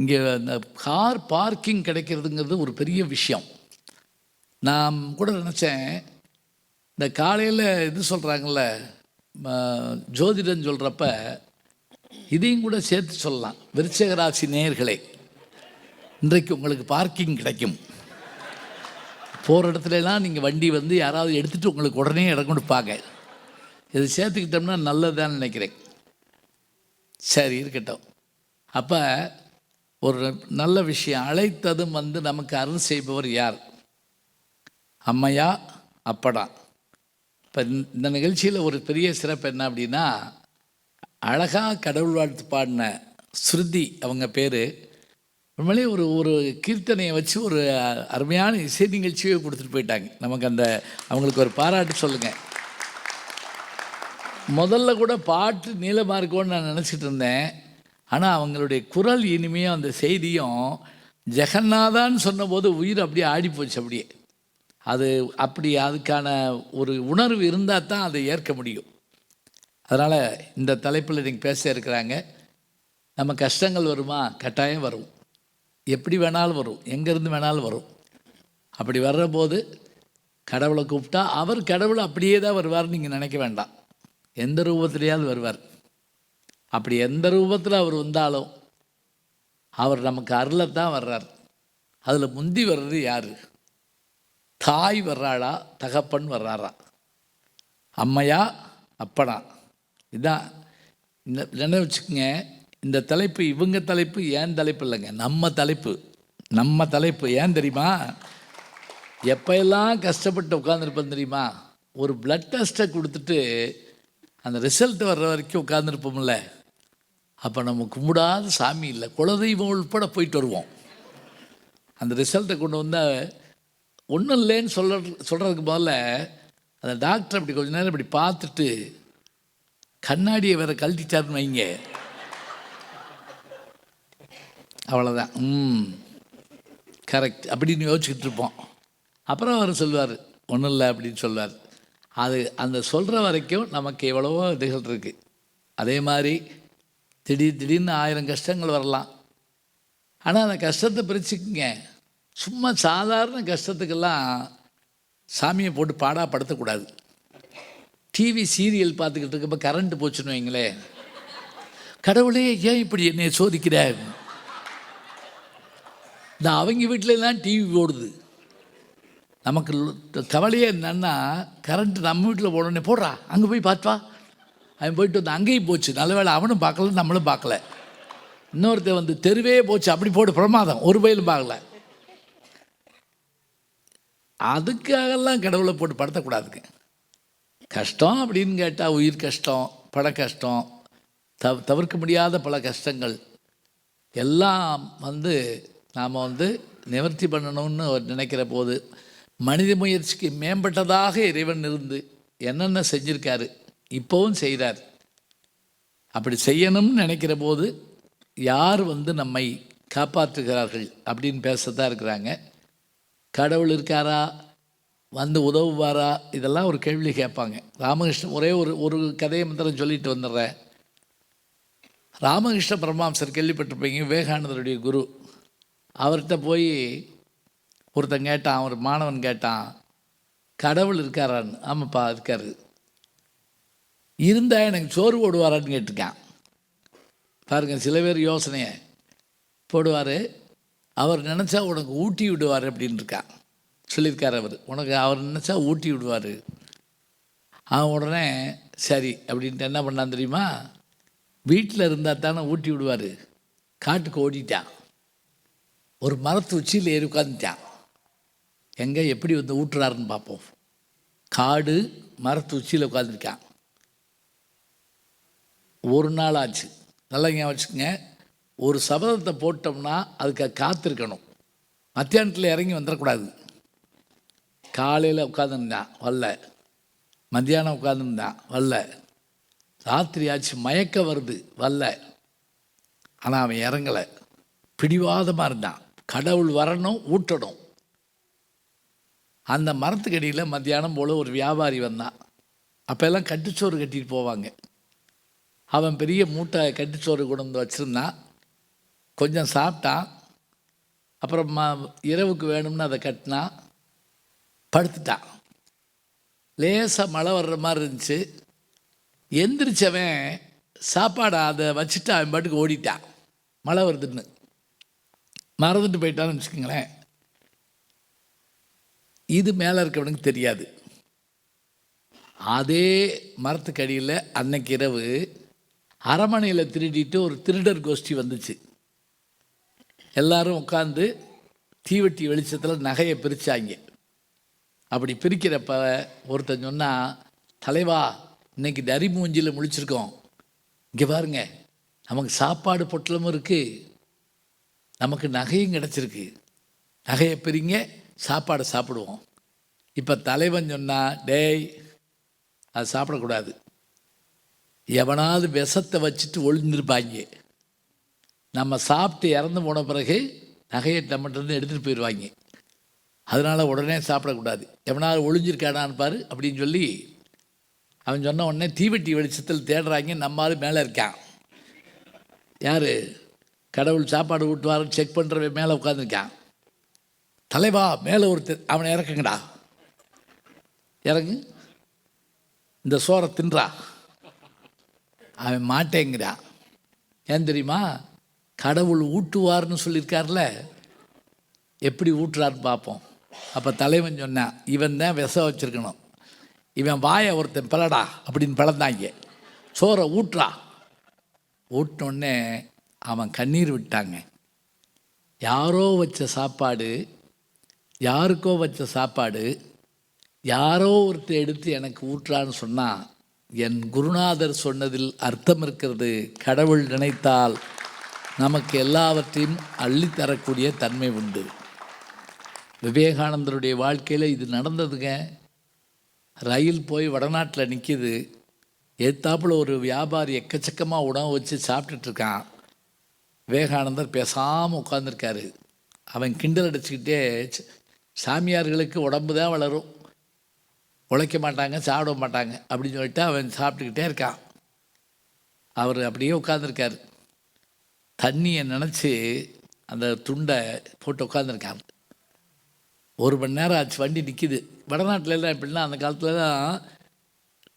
இங்கே இந்த கார் பார்க்கிங் கிடைக்கிறதுங்கிறது ஒரு பெரிய விஷயம். நான் கூட நினச்சேன், இந்த காலையில் இது சொல்கிறாங்கள்ல ஜோதிடம் சொல்கிறப்ப இதையும் கூட சேர்த்து சொல்லலாம். விருச்சிக ராசி நேயர்களே, இன்றைக்கு உங்களுக்கு பார்க்கிங் கிடைக்கும். போகிற இடத்துலலாம் நீங்கள் வண்டி வந்து யாராவது எடுத்துகிட்டு உங்களுக்கு உடனே இடம் கொடுப்பாங்க. இது சேர்த்துக்கிட்டோம்னா நல்லதுதான் நினைக்கிறேன். சரி இருக்கட்டும். அப்போ ஒரு நல்ல விஷயம், அழைத்ததும் வந்து நமக்கு அருள் செய்பவர் யார்? அம்மையா அப்படா. இப்போ இந்த நிகழ்ச்சியில் ஒரு பெரிய சிறப்பு என்ன அப்படின்னா, அழகாக கடவுள் வாழ்த்து பாடின ஸ்ருதி அவங்க பேர். உண்மையிலே ஒரு கீர்த்தனையை வச்சு ஒரு அருமையான இசை நிகழ்ச்சியை கொடுத்துட்டு போயிட்டாங்க. நமக்கு அவங்களுக்கு ஒரு பாராட்டு சொல்லுங்கள். முதல்ல கூட பாட்டு நீளமாக இருக்கும்னு நான் நினச்சிட்டு இருந்தேன். ஆனால் அவங்களுடைய குரல் இனிமையும் அந்த செய்தியும் ஜெகநாதான்னு சொன்னபோது உயிர் அப்படியே ஆடிப்போச்சு. அப்படியே அது அதுக்கான ஒரு உணர்வு இருந்தால் தான் அதை ஏற்க முடியும். அதனால் இந்த தலைப்பில் நீங்கள் பேச இருக்கிறாங்க. நம்ம கஷ்டங்கள் வருமா? கட்டாயம் வரும். எப்படி வேணாலும் வரும், எங்கேருந்து வேணாலும் வரும். அப்படி வர்றபோது கடவுளை கூப்பிட்டா அவர் கடவுள் அப்படியே தான் வருவார்னு நீங்கள் நினைக்க வேண்டாம். எந்த ரூபத்திலேயாவது வருவார். அப்படி எந்த ரூபத்தில் அவர் வந்தாலும் அவர் நமக்கு அருளைத்தான் வர்றார். அதில் முந்தி வர்றது யார்? தாய் வர்றாளா, தகப்பன் வர்றாரா, அம்மையா அப்பனா? இதுதான் என்ன வச்சுக்கோங்க. இந்த தலைப்பு இவங்க தலைப்பு, ஏன் தலைப்பு இல்லைங்க, நம்ம தலைப்பு. ஏன் தெரியுமா? எப்போல்லாம் கஷ்டப்பட்டு உட்காந்துருப்பேன் தெரியுமா? ஒரு பிளட் டெஸ்ட்டை கொடுத்துட்டு அந்த ரிசல்ட் வர்ற வரைக்கும் உட்காந்துருப்போம்ல, அப்போ நம்ம கும்பிடாத சாமி இல்லை, குலதெய்வம் உள்பட போயிட்டு வருவோம். அந்த ரிசல்ட்டை கொண்டு வந்தால் ஒன்றும் இல்லைன்னு சொல்கிறதுக்கு முதல்ல அந்த டாக்டர் அப்படி கொஞ்ச நேரம் இப்படி பார்த்துட்டு கண்ணாடியை வேறு கழட்டிட்டாருன்னு வைங்க, அவ்வளோதான். கரெக்ட் அப்படின்னு யோசிச்சுக்கிட்டு இருப்போம். அப்புறம் அவர் சொல்லுவார் ஒன்றும் இல்லை அப்படின்னு சொல்லுவார். அது அந்த சொல்கிற வரைக்கும் நமக்கு எவ்வளவோ இதுகள் இருக்குது. அதே மாதிரி திடீர்னு 1000 கஷ்டங்கள் வரலாம். ஆனால் அந்த கஷ்டத்தை பிரிச்சுக்குங்க. சும்மா சாதாரண கஷ்டத்துக்கெல்லாம் சாமியை போட்டு பாடாப்படுத்தக்கூடாது. டிவி சீரியல் பார்த்துக்கிட்டு இருக்கப்போ கரண்ட்டு போச்சுன்னு வைங்களேன், கடவுளே ஏன் இப்படி என்னை சோதிக்கிறார். இந்த அவங்க வீட்டிலலாம் டிவி ஓடுது. நமக்கு கவலையே என்னன்னா, கரண்ட்டு நம்ம வீட்டில் போடனே போடுறா அங்கே போய் பார்த்துவா. அவன் போயிட்டு வந்து அங்கேயும் போச்சு, நல்ல வேளை அவனும் பார்க்கல நம்மளும் பார்க்கல. இன்னொருத்தர் வந்து தெருவே போச்சு, அப்படி போட்டு பிரமாதம், ஒரு பயிலும் பார்க்கல. அதுக்காகலாம் கடவுளை போட்டு படுத்தக்கூடாதுங்க. கஷ்டம் அப்படின்னு கேட்டால் உயிர் கஷ்டம், பண கஷ்டம், தவிர்க்க முடியாத பல கஷ்டங்கள் எல்லாம் நாம் நிவர்த்தி பண்ணணும்னு நினைக்கிற போது, மனித முயற்சிக்கு மேம்பட்டதாக இறைவன் இருந்து என்னென்ன செஞ்சுருக்காரு, இப்போவும் செய்கிறார். அப்படி செய்யணும்னு நினைக்கிற போது யார் நம்மை காப்பாற்றுகிறார்கள் அப்படின்னு பேசத்தான் இருக்கிறாங்க. கடவுள் இருக்காரா, வந்து உதவுவாரா, இதெல்லாம் ஒரு கேள்வி கேட்பாங்க. ராமகிருஷ்ணன் ஒரே ஒரு கதையை மாத்திரம் சொல்லிட்டு வந்துடுறேன். ராமகிருஷ்ண பரமஹம்சர் கேள்விப்பட்டிருப்பீங்க, விவேகானந்தருடைய குரு. அவர்கிட்ட போய் ஒருத்தன் கேட்டான், ஒரு மாணவன் கேட்டான், கடவுள் இருக்காரான்னு. ஆமாப்பா இருக்காரு. இருந்தால் எனக்கு சோறு போடுவாரான்னு கேட்டிருக்கான். பாருங்கள், சில பேர் யோசனையை போடுவார், அவர் நினச்சா உனக்கு ஊட்டி விடுவார் அப்படின்னு இருக்கான் சொல்லியிருக்கார் அவர். அவர் நினச்சா ஊட்டி விடுவார். அவன் உடனே சரி அப்படின்ட்டு என்ன பண்ணான் தெரியுமா, வீட்டில் இருந்தால் தானே ஊட்டி விடுவார், காட்டுக்கு ஓடிட்டான். ஒரு மரத்து உச்சியில் ஏறி உட்காந்துட்டான். எங்கே எப்படி ஊட்டுறாருன்னு பார்ப்போம். காடு, மரத்து உச்சியில் உட்காந்துருக்கான். ஒரு நாள் ஆச்சு. நல்லா இங்கே வச்சுக்கோங்க, ஒரு சபதத்தை போட்டோம்னா அதுக்கு காத்திருக்கணும். மத்தியானத்தில் இறங்கி வந்துடக்கூடாது. காலையில் உட்காந்துருந்தான் வரல, மத்தியானம் உட்காந்துருந்தான் வரல, ராத்திரி ஆச்சு மயக்க வருது வரல. ஆனால் அவன் இறங்கலை, பிடிவாதமாக இருந்தான். கடவுள் வரணும், ஊட்டணும். அந்த மரத்துக்கடியில் மத்தியானம் போல் ஒரு வியாபாரி வந்தான். அப்போல்லாம் கட்டுச்சோறு கட்டிட்டு போவாங்க. அவன் பெரிய மூட்டை கட்டுச்சோறு கொண்டு வந்து வச்சுருந்தான். கொஞ்சம் சாப்பிட்டான். அப்புறம் இரவுக்கு வேணும்னு அதை கட்டினான், படுத்துட்டான். லேசாக மழை வர்ற மாதிரி இருந்துச்சு. எந்திரிச்சவன் சாப்பாடை அதை வச்சுட்டு அவன் பாட்டுக்கு ஓடிட்டான். மழை வருதுன்னு மறந்துட்டு போயிட்டான்னு வச்சுக்கோங்களேன். இது மேலே இருக்கவனுக்கு தெரியாது. அதே மரத்துக்கடியில் அன்னைக்கு இரவு அரமனையில் திருடிட்டு ஒரு திருடர் கோஷ்டி வந்துச்சு. எல்லாரும் உட்காந்து தீவெட்டி வெளிச்சத்தில் நகையை பிரித்தாங்க. அப்படி பிரிக்கிறப்ப ஒருத்தன் சொன்னால், தலைவா இன்னைக்கு தரி மூஞ்சியில் முழிச்சிருக்கோம், இங்கே பாருங்க, நமக்கு சாப்பாடு பொட்டலமும் இருக்குது, நமக்கு நகையும் கிடச்சிருக்கு, நகையை பிரிங்க, சாப்பாடை சாப்பிடுவோம். இப்போ தலைவன் சொன்னால், டேய் அது சாப்பிடக்கூடாது, எவனாவது விஷத்தை வச்சுட்டு ஒளிஞ்சிருப்பாங்க, நம்ம சாப்பிட்டு இறந்து போன பிறகு நகையை நம்மகிட்ட எடுத்துகிட்டு போயிடுவாங்க, அதனால் உடனே சாப்பிடக்கூடாது, எவனாவது ஒளிஞ்சிருக்கானான்னு பாரு அப்படின்னு சொல்லி அவன் சொன்ன உடனே தீவெட்டி வெளிச்சத்தில் தேடுறாங்க. நம்மால் மேலே இருக்கான். யார்? கடவுள் சாப்பாடு ஊட்டுவாருன்னு செக் பண்ணுறவன் மேலே உட்காந்துருக்கான். தலைவா மேலே ஒருத்தர், அவனை இறக்குங்கடா, இறங்கு, இந்த சோறை தின்றா. அவன் மாட்டேங்கிறான். ஏன் தெரியுமா? கடவுள் ஊட்டுவார்னு சொல்லியிருக்கார்ல, எப்படி ஊட்டுறாருன்னு பார்ப்போம். அப்போ தலைவன் சொன்னான், இவன் தான் விஷம் வச்சுருக்கணும், இவன் வாயை ஒருத்தன் பிளடா அப்படின்னு பிளந்தாங்க. சோறை ஊட்டுறா. ஊட்டினோடனே அவன் கண்ணீர் விட்டாங்க. யாரோ வச்ச சாப்பாடு, யாருக்கோ வச்ச சாப்பாடு யாரோ ஒருத்தர் எடுத்து எனக்கு ஊட்டுறான்னு சொன்னால் என் குருநாதர் சொன்னதில் அர்த்தம் இருக்கிறது. கடவுள் நினைத்தால் நமக்கு எல்லாவற்றையும் அள்ளித்தரக்கூடிய தன்மை உண்டு. விவேகானந்தருடைய வாழ்க்கையில் இது நடந்ததுங்க. ரயில் போய் வடநாட்டில் நிற்கிது. எத்தாப்புல ஒரு வியாபாரி எக்கச்சக்கமாக உணவு வச்சு சாப்பிட்டுட்ருக்கான். விவேகானந்தர் பேசாமல் உட்காந்துருக்காரு. அவன் கிண்டல் அடிச்சுக்கிட்டே, சாமியார்களுக்கு உடம்பு தான் வளரும், உழைக்க மாட்டாங்க, சாப்பிட மாட்டாங்க அப்படின்னு சொல்லிட்டு அவன் சாப்பிட்டுக்கிட்டே இருக்கான். அவர் அப்படியே உட்காந்துருக்கார். தண்ணியை நினச்சி அந்த துண்டை போட்டு உட்காந்துருக்காங்க. 1 மணி நேரம் ஆச்சு. வண்டி நிற்கிது. வடநாட்டிலலாம் எப்படின்னா அந்த காலத்தில் தான்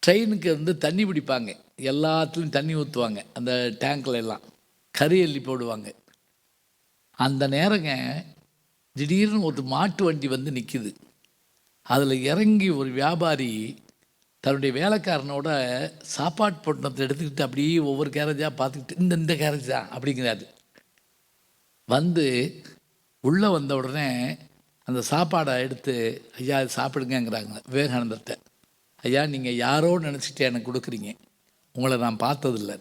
ட்ரெயினுக்கு தண்ணி பிடிப்பாங்க. எல்லாத்துலேயும் தண்ணி ஊற்றுவாங்க. அந்த டேங்கில் எல்லாம் கறி அள்ளி போடுவாங்க. அந்த நேரங்க திடீர்னு ஒரு மாட்டு வண்டி நிற்கிது. அதில் இறங்கி ஒரு வியாபாரி தன்னுடைய வேலைக்காரனோட சாப்பாட்டு பொட்டணத்தை எடுத்துக்கிட்டு அப்படியே ஒவ்வொரு கேரேஜாக பார்த்துக்கிட்டு இந்த கேரேஜ் தான் அப்படிங்கிறாரு. உள்ளே வந்த உடனே அந்த சாப்பாடை எடுத்து, ஐயா சாப்பிடுங்கிறாங்க விவேகானந்தர்கிட்ட. ஐயா நீங்கள் யாரோ நினச்சிட்டு எனக்கு கொடுக்குறீங்க, உங்களை நான் பார்த்ததில்லை.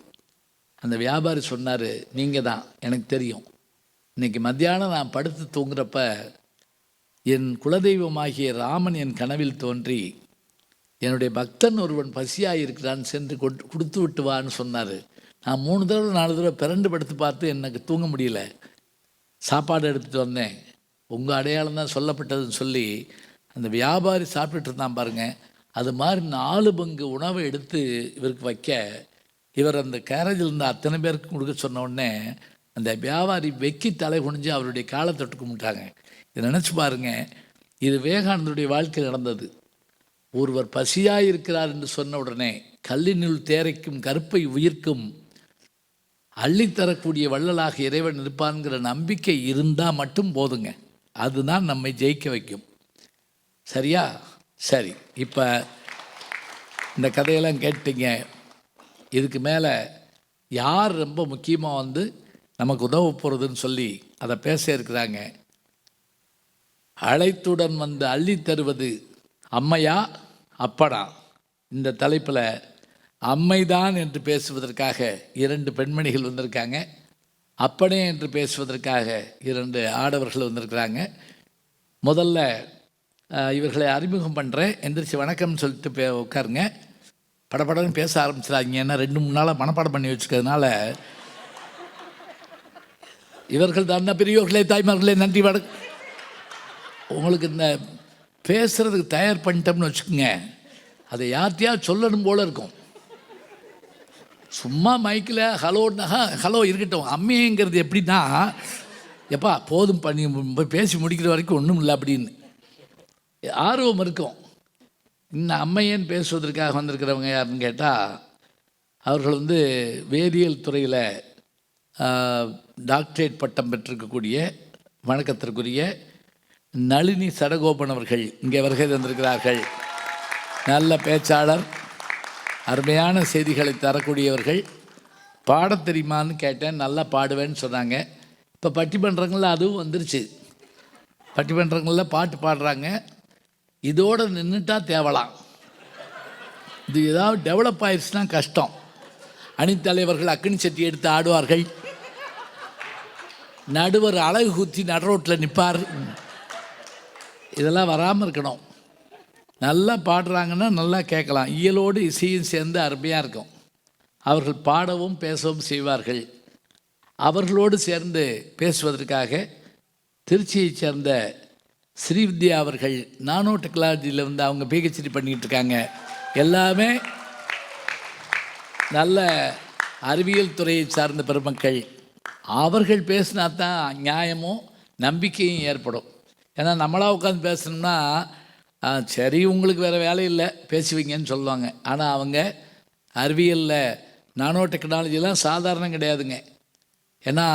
அந்த வியாபாரி சொன்னார், நீங்கள் தான், எனக்கு தெரியும். இன்றைக்கி மத்தியானம் நான் படுத்து தூங்குறப்ப என் குலதெய்வமாகிய ராமன் என் கனவில் தோன்றி என்னுடைய பக்தன் ஒருவன் பசியாக இருக்கிறான், சென்று கொடுத்து விட்டு வான்னு சொன்னார். நான் 3 தடவை 4 தடவை பிறண்டு படுத்து பார்த்து எனக்கு தூங்க முடியல. சாப்பாடு எடுத்துகிட்டு வந்தேன், உங்கள் அடையாளம் தான் சொல்லப்பட்டதுன்னு சொல்லி அந்த வியாபாரி சாப்பிட்டுட்டு இருந்தான் பாருங்கள். அது மாதிரி 4 பங்கு உணவை எடுத்து இவருக்கு வைக்க, இவர் அந்த கேரேஜில் இருந்த அத்தனை பேருக்கு கொடுக்க சொன்ன உடனே அந்த வியாபாரி வெக்கி தலை குனிஞ்சு அவருடைய காலை தொட்டு கும்பிட்டாங்க. இதை நினச்சி பாருங்க, இது விவேகானந்தருடைய வாழ்க்கையில் நடந்தது. ஒருவர் பசியாக இருக்கிறார் என்று சொன்ன உடனே கல்லினுள் தேரைக்கும் கருப்பை உயிர்க்கும் அள்ளித்தரக்கூடிய வள்ளலாக இறைவன் இருப்பான்கிற நம்பிக்கை இருந்தால் மட்டும் போதுங்க. அதுதான் நம்மை ஜெயிக்க வைக்கும். சரியா? சரி, இப்போ இந்த கதையெல்லாம் கேட்டீங்க. இதுக்கு மேலே யார் ரொம்ப முக்கியமாக நமக்கு உதவ போகிறதுன்னு சொல்லி அதை பேச இருக்கிறாங்க. அழைத்துடன் அள்ளி தருவது அம்மையா அப்பனா? இந்த தலைப்பில் அம்மைதான் என்று பேசுவதற்காக 2 பெண்மணிகள் வந்திருக்காங்க. அப்பனே என்று பேசுவதற்காக 2 ஆடவர்கள் வந்திருக்கிறாங்க. முதல்ல இவர்களை அறிமுகம் பண்ணுறேன். எந்திரிச்சு வணக்கம்னு சொல்லிட்டு உட்காருங்க. படப்படன்னு பேச ஆரம்பிச்சிடாங்க. ஏன்னா 2-3 நாளாக மனப்பாடம் பண்ணி வச்சுக்கிறதுனால. இவர்கள் தான் பெரியோர்களே, தாய்மார்களே, நன்றி வணக்கம். உங்களுக்கு இந்த பேசுகிறதுக்கு தயார் பண்ணிட்டோம்னு வச்சுக்கோங்க, அதை யார்கிட்டையா சொல்லணும் போல் இருக்கும். சும்மா மைக்கில் ஹலோ இருக்கட்டும். அம்மைங்கிறது எப்படின்னா, எப்பா போதும் பண்ணி பேசி முடிக்கிற வரைக்கும் ஒன்றும் இல்லை அப்படின்னு ஆர்வம் இருக்கும். இன்னும் அம்மையேன்னு பேசுவதற்காக வந்திருக்கிறவங்க யாருன்னு கேட்டால், அவர்கள் வேதியியல் துறையில் டாக்டரேட் பட்டம் பெற்றிருக்கக்கூடிய வணக்கத்திற்குரிய நளினி சடகோபன் அவர்கள் இங்கே வருகை தந்திருக்கிறார்கள். நல்ல பேச்சாளர், அருமையான செய்திகளை தரக்கூடியவர்கள். பாடத் தெரியுமான்னு கேட்டேன், நல்லா பாடுவேன்னு சொன்னாங்க. இப்போ பட்டிமன்றங்களில் அதுவும் வந்துருச்சு. பட்டிமன்றங்களில் பாட்டு பாடுறாங்க. இதோடு நின்றுட்டா தேவலாம். இது ஏதாவது டெவலப் ஆயிடுச்சுன்னா கஷ்டம். அணித்தலைவர்கள் அக்கினி சட்டி எடுத்து ஆடுவார்கள். நடுவர் அழகு குத்தி நடுரோட்டில் நிற்பார். இதெல்லாம் வராமல் இருக்கணும். நல்லா பாடுறாங்கன்னா நல்லா கேட்கலாம். இயலோடு இசையும் சேர்ந்து அருமையாக இருக்கும். அவர்கள் பாடவும் பேசவும் செய்வார்கள். அவர்களோடு சேர்ந்து பேசுவதற்காக திருச்சியைச் சேர்ந்த ஸ்ரீவித்யா அவர்கள் நானோ டெக்னாலஜியில் அவங்க பிஹெச்டி பண்ணிக்கிட்டு இருக்காங்க. எல்லாமே நல்ல அறிவியல் துறையை சார்ந்த பெருமக்கள். அவர்கள் பேசினா தான் நியாயமும் நம்பிக்கையும் ஏற்படும். ஏன்னா நம்மளாக உட்காந்து பேசணும்னா சரி உங்களுக்கு வேறு வேலை இல்லை பேசுவீங்கன்னு சொல்லுவாங்க. ஆனால் அவங்க அறிவியலில் நானோ டெக்னாலஜிலாம் சாதாரணம் கிடையாதுங்க. ஏன்னா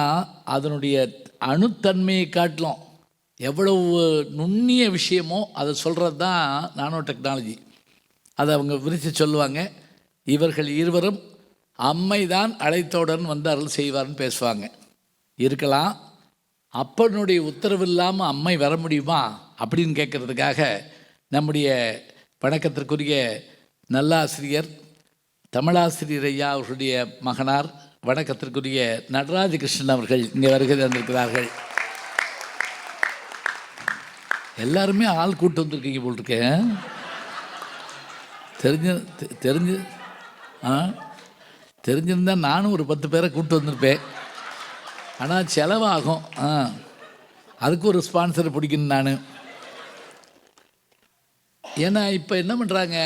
அதனுடைய அணுத்தன்மையை காட்டிலும் எவ்வளவு நுண்ணிய விஷயமோ அதை சொல்கிறது தான் நானோ டெக்னாலஜி. அதை அவங்க விரித்து சொல்லுவாங்க. இவர்கள் இருவரும் அம்மை தான் அழைத்தவுடன் அருள் செய்வார்னு பேசுவாங்க. இருக்கலாம், அப்பனுடைய உத்தரவு இல்லாமல் அம்மை வர முடியுமா அப்படின்னு கேட்குறதுக்காக நம்முடைய வணக்கத்திற்குரிய நல்லாசிரியர் தமிழாசிரியர் ஐயா அவர்களுடைய மகனார் வணக்கத்திற்குரிய நடராஜ கிருஷ்ணன் அவர்கள் இங்கே வருகை தந்திருக்கிறார்கள். எல்லாருமே ஆள் கூட்டு வந்திருக்கீங்க போல் இருக்கேன். தெரிஞ்சிருந்தால் நானும் ஒரு 10 பேரை கூப்பிட்டு வந்திருப்பேன். ஆனால் செலவாகும். அதுக்கு ஒரு ஸ்பான்சரை பிடிக்கணும் நான். ஏன்னா இப்போ என்ன பண்ணுறாங்க,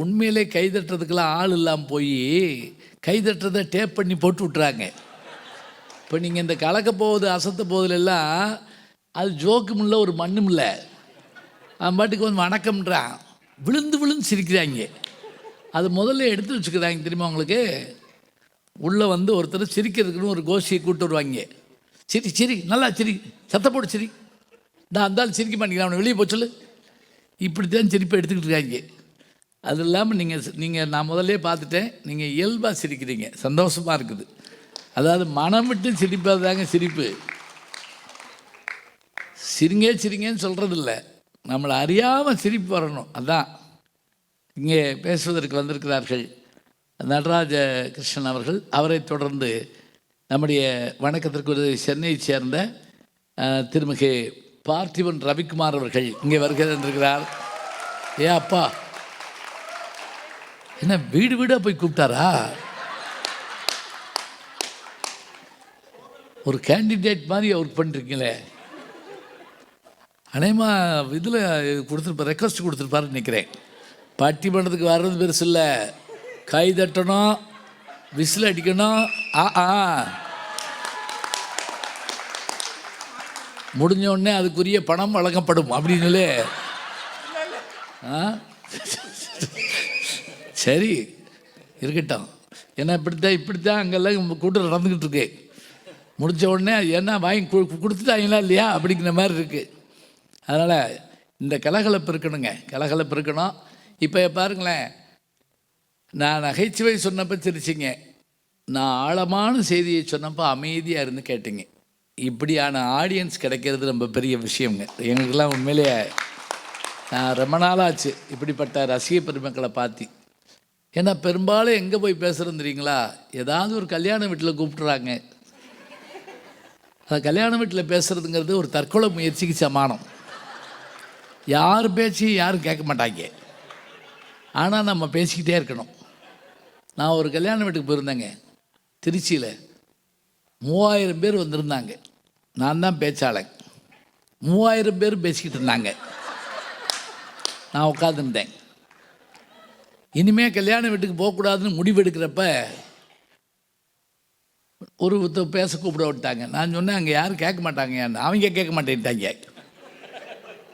உண்மையிலே கைதட்டுறதுக்கெல்லாம் ஆள் இல்லாமல் போய் கைதட்டுறதை டேப் பண்ணி போட்டு விட்றாங்க. இப்போ நீங்கள் இந்த கலக்க போகுது அசத்த போகுதுலாம் அது ஜோக்கும் இல்லை, ஒரு மண்ணும் இல்லை. அவன் பாட்டுக்கு வந்து வணக்கம்ன்றான், விழுந்து விழுந்து சிரிக்கிறாங்க. அது முதல்ல எடுத்து வச்சுக்கிறாங்க. தெரியுமா உங்களுக்கு? உள்ளே வந்து ஒருத்தர் சிரிக்கிறதுக்குன்னு ஒரு கோஷியை கூப்பிட்டு வருவாங்க. சிரி சிரி நல்லா சிரி, சத்த போட்டு சிரி, நான் அந்தாலும் சிரிக்க மாட்டேங்கிறேன், அவனை வெளியே போச்சல், இப்படித்தான் சிரிப்பை எடுத்துக்கிட்டு இருக்காங்க. அது இல்லாமல் நீங்கள் நான் முதல்ல பார்த்துட்டேன், நீங்கள் இயல்பாக சிரிக்கிறீங்க, சந்தோஷமாக இருக்குது. அதாவது மனம் விட்டு சிரிப்பதாங்க சிரிப்பு. சிரிங்கன்னு சொல்கிறதில்ல, நம்மளை அறியாமல் சிரிப்பு வரணும். அதான் இங்கே பேசுவதற்கு வந்திருக்கிறார்கள் நடராஜ கிருஷ்ணன் அவர்கள். அவரை தொடர்ந்து நம்முடைய வணக்கத்திற்கு சென்னையை சேர்ந்த திருமிகு பார்த்திபன் ரவிக்குமார் அவர்கள் இங்கே வருகை தந்திருக்கிறார். அப்பா, என்ன வீடு வீடாக போய் கூப்பிட்டாரா? ஒரு கேண்டிடேட் மாதிரி ஒர்க் பண்ணிருக்கீங்களே. அநேகமாக இதில் கொடுத்துருப்பார், ரெக்வஸ்ட் கொடுத்துருப்பாருன்னு நினைக்கிறேன். பட்டிமன்றத்துக்கு வர்றது பெருசு இல்லை, கை தட்டணும், விசில் அடிக்கணும், முடிஞ்ச உடனே அதுக்குரிய பணம் வழங்கப்படும் அப்படின்னு. சரி இருக்கட்டும். ஏன்னா இப்படித்தான் அங்கெல்லாம் கூட்டம் நடந்துக்கிட்டு இருக்கு. முடித்த உடனே என்ன வாங்கி கொடுத்துட்டாங்களா இல்லையா அப்படிங்கிற மாதிரி இருக்குது. அதனால் இந்த கலகலப்பு இருக்கணுங்க, கலகலப்பு இருக்கணும். இப்போ பாருங்களேன், நான் நகைச்சுவை சொன்னப்போ சிரிச்சிங்க, நான் ஆழமான செய்தியை சொன்னப்போ அமைதியாக இருந்து கேட்டீங்க. இப்படியான ஆடியன்ஸ் கிடைக்கிறது ரொம்ப பெரிய விஷயங்க. எங்களுக்கெல்லாம் உண்மையிலேயே நான் ரொம்ப நாளாச்சு இப்படிப்பட்ட ரசிக பெருமக்களை பார்த்து. ஏன்னா பெரும்பாலும் எங்கே போய் பேசுகிறோம் தெரியுங்களா, ஏதாவது ஒரு கல்யாண வீட்டில் கூப்பிட்றாங்க. அந்த கல்யாண வீட்டில் பேசுகிறதுங்கிறது ஒரு தற்கொலை முயற்சிக்கு சமானம். யார் பேச்சையும் யாரும் கேட்க மாட்டாங்க, ஆனால் நம்ம பேசிக்கிட்டே இருக்கணும். நான் ஒரு கல்யாண வீட்டுக்கு போயிருந்தேங்க திருச்சியில். 3000 பேர் வந்திருந்தாங்க, நான் தான் பேச்சாளன். 3000 பேர் பேசிக்கிட்டு இருந்தாங்க, நான் உட்காந்துருந்தேன். இனிமேல் கல்யாண வீட்டுக்கு போகக்கூடாதுன்னு முடிவெடுக்கிறப்ப ஒரு பேச கூப்பிட விட்டாங்க. நான் சொன்னேன், அங்கே யாரும் கேட்க மாட்டாங்க, அவங்க கேட்க மாட்டேன்ட்டாங்க.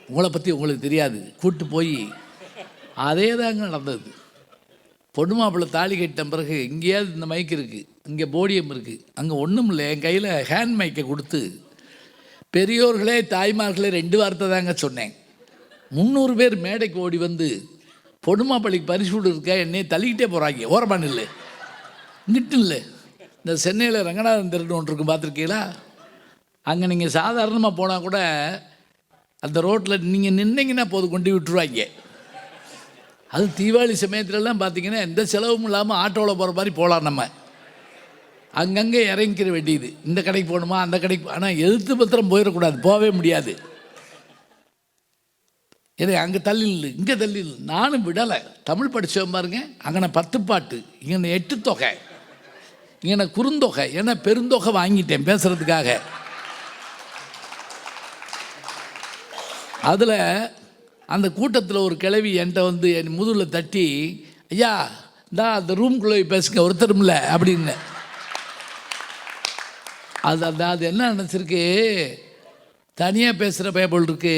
உங்களை பற்றி உங்களுக்கு தெரியாது, கூப்பிட்டு போய் அதே தாங்க நடந்தது. பொண்ணு மாப்பிள்ளை தாலி கட்டின பிறகு இங்கேயாவது இந்த மைக் இருக்குது, இங்கே போடியம் இருக்குது, அங்கே ஒன்றும் இல்லை. என் கையில் ஹேண்ட் மைக்கை கொடுத்து, பெரியோர்களே தாய்மார்களே 2 வார்த்தை தாங்க சொன்னேன். 300 பேர் மேடைக்கு ஓடி வந்து பொண்ணு மாப்பிள்ளைக்கு பரிசு கொடுக்க என்னை தள்ளிக்கிட்டே போகிறாங்க. ஓரமான இல்லை, இங்கிட்டு இல்லை. இந்த சென்னையில் ரங்கநாதன் தெருன்னு ஒன்று இருக்கும், பார்த்துருக்கீங்களா? அங்கே நீங்கள் சாதாரணமாக போனால் கூட அந்த ரோட்டில் நீங்கள் நின்னீங்கன்னா போது கொண்டு விட்டுருவாங்க. அது தீபாவளி சமயத்துலலாம் பார்த்தீங்கன்னா எந்த செலவும் இல்லாமல் ஆட்டோவில் போகிற மாதிரி போகலாம். நம்ம அங்கங்கே இறங்கிக்கிற வேண்டியது, இந்த கடைக்கு போகணுமா அந்த கடைக்கு. ஆனால் எதிர்த்து பத்திரம் போயிடக்கூடாது, போகவே முடியாது. ஏன்னா அங்கே தள்ளில் இங்கே தள்ளில். நானும் விடலை, தமிழ் படித்தவன் பாருங்க. அங்கே 10 பாட்டு, இங்கே 8 தொகை, இங்கே குறுந்தொகை. ஏன்னா பெருந்தொகை வாங்கிட்டேன் பேசுகிறதுக்காக. அதில் அந்த கூட்டத்தில் ஒரு கிழவி என்கிட்ட வந்து என் முதுகில் தட்டி, ஐயா இந்தா அந்த ரூம்குள்ளே பேசுங்க, ஒருத்தரும் இல்லை அப்படின்னு. அது என்ன நினச்சிருக்கு, தனியாக பேசுகிற பேப்பர் இருக்கு,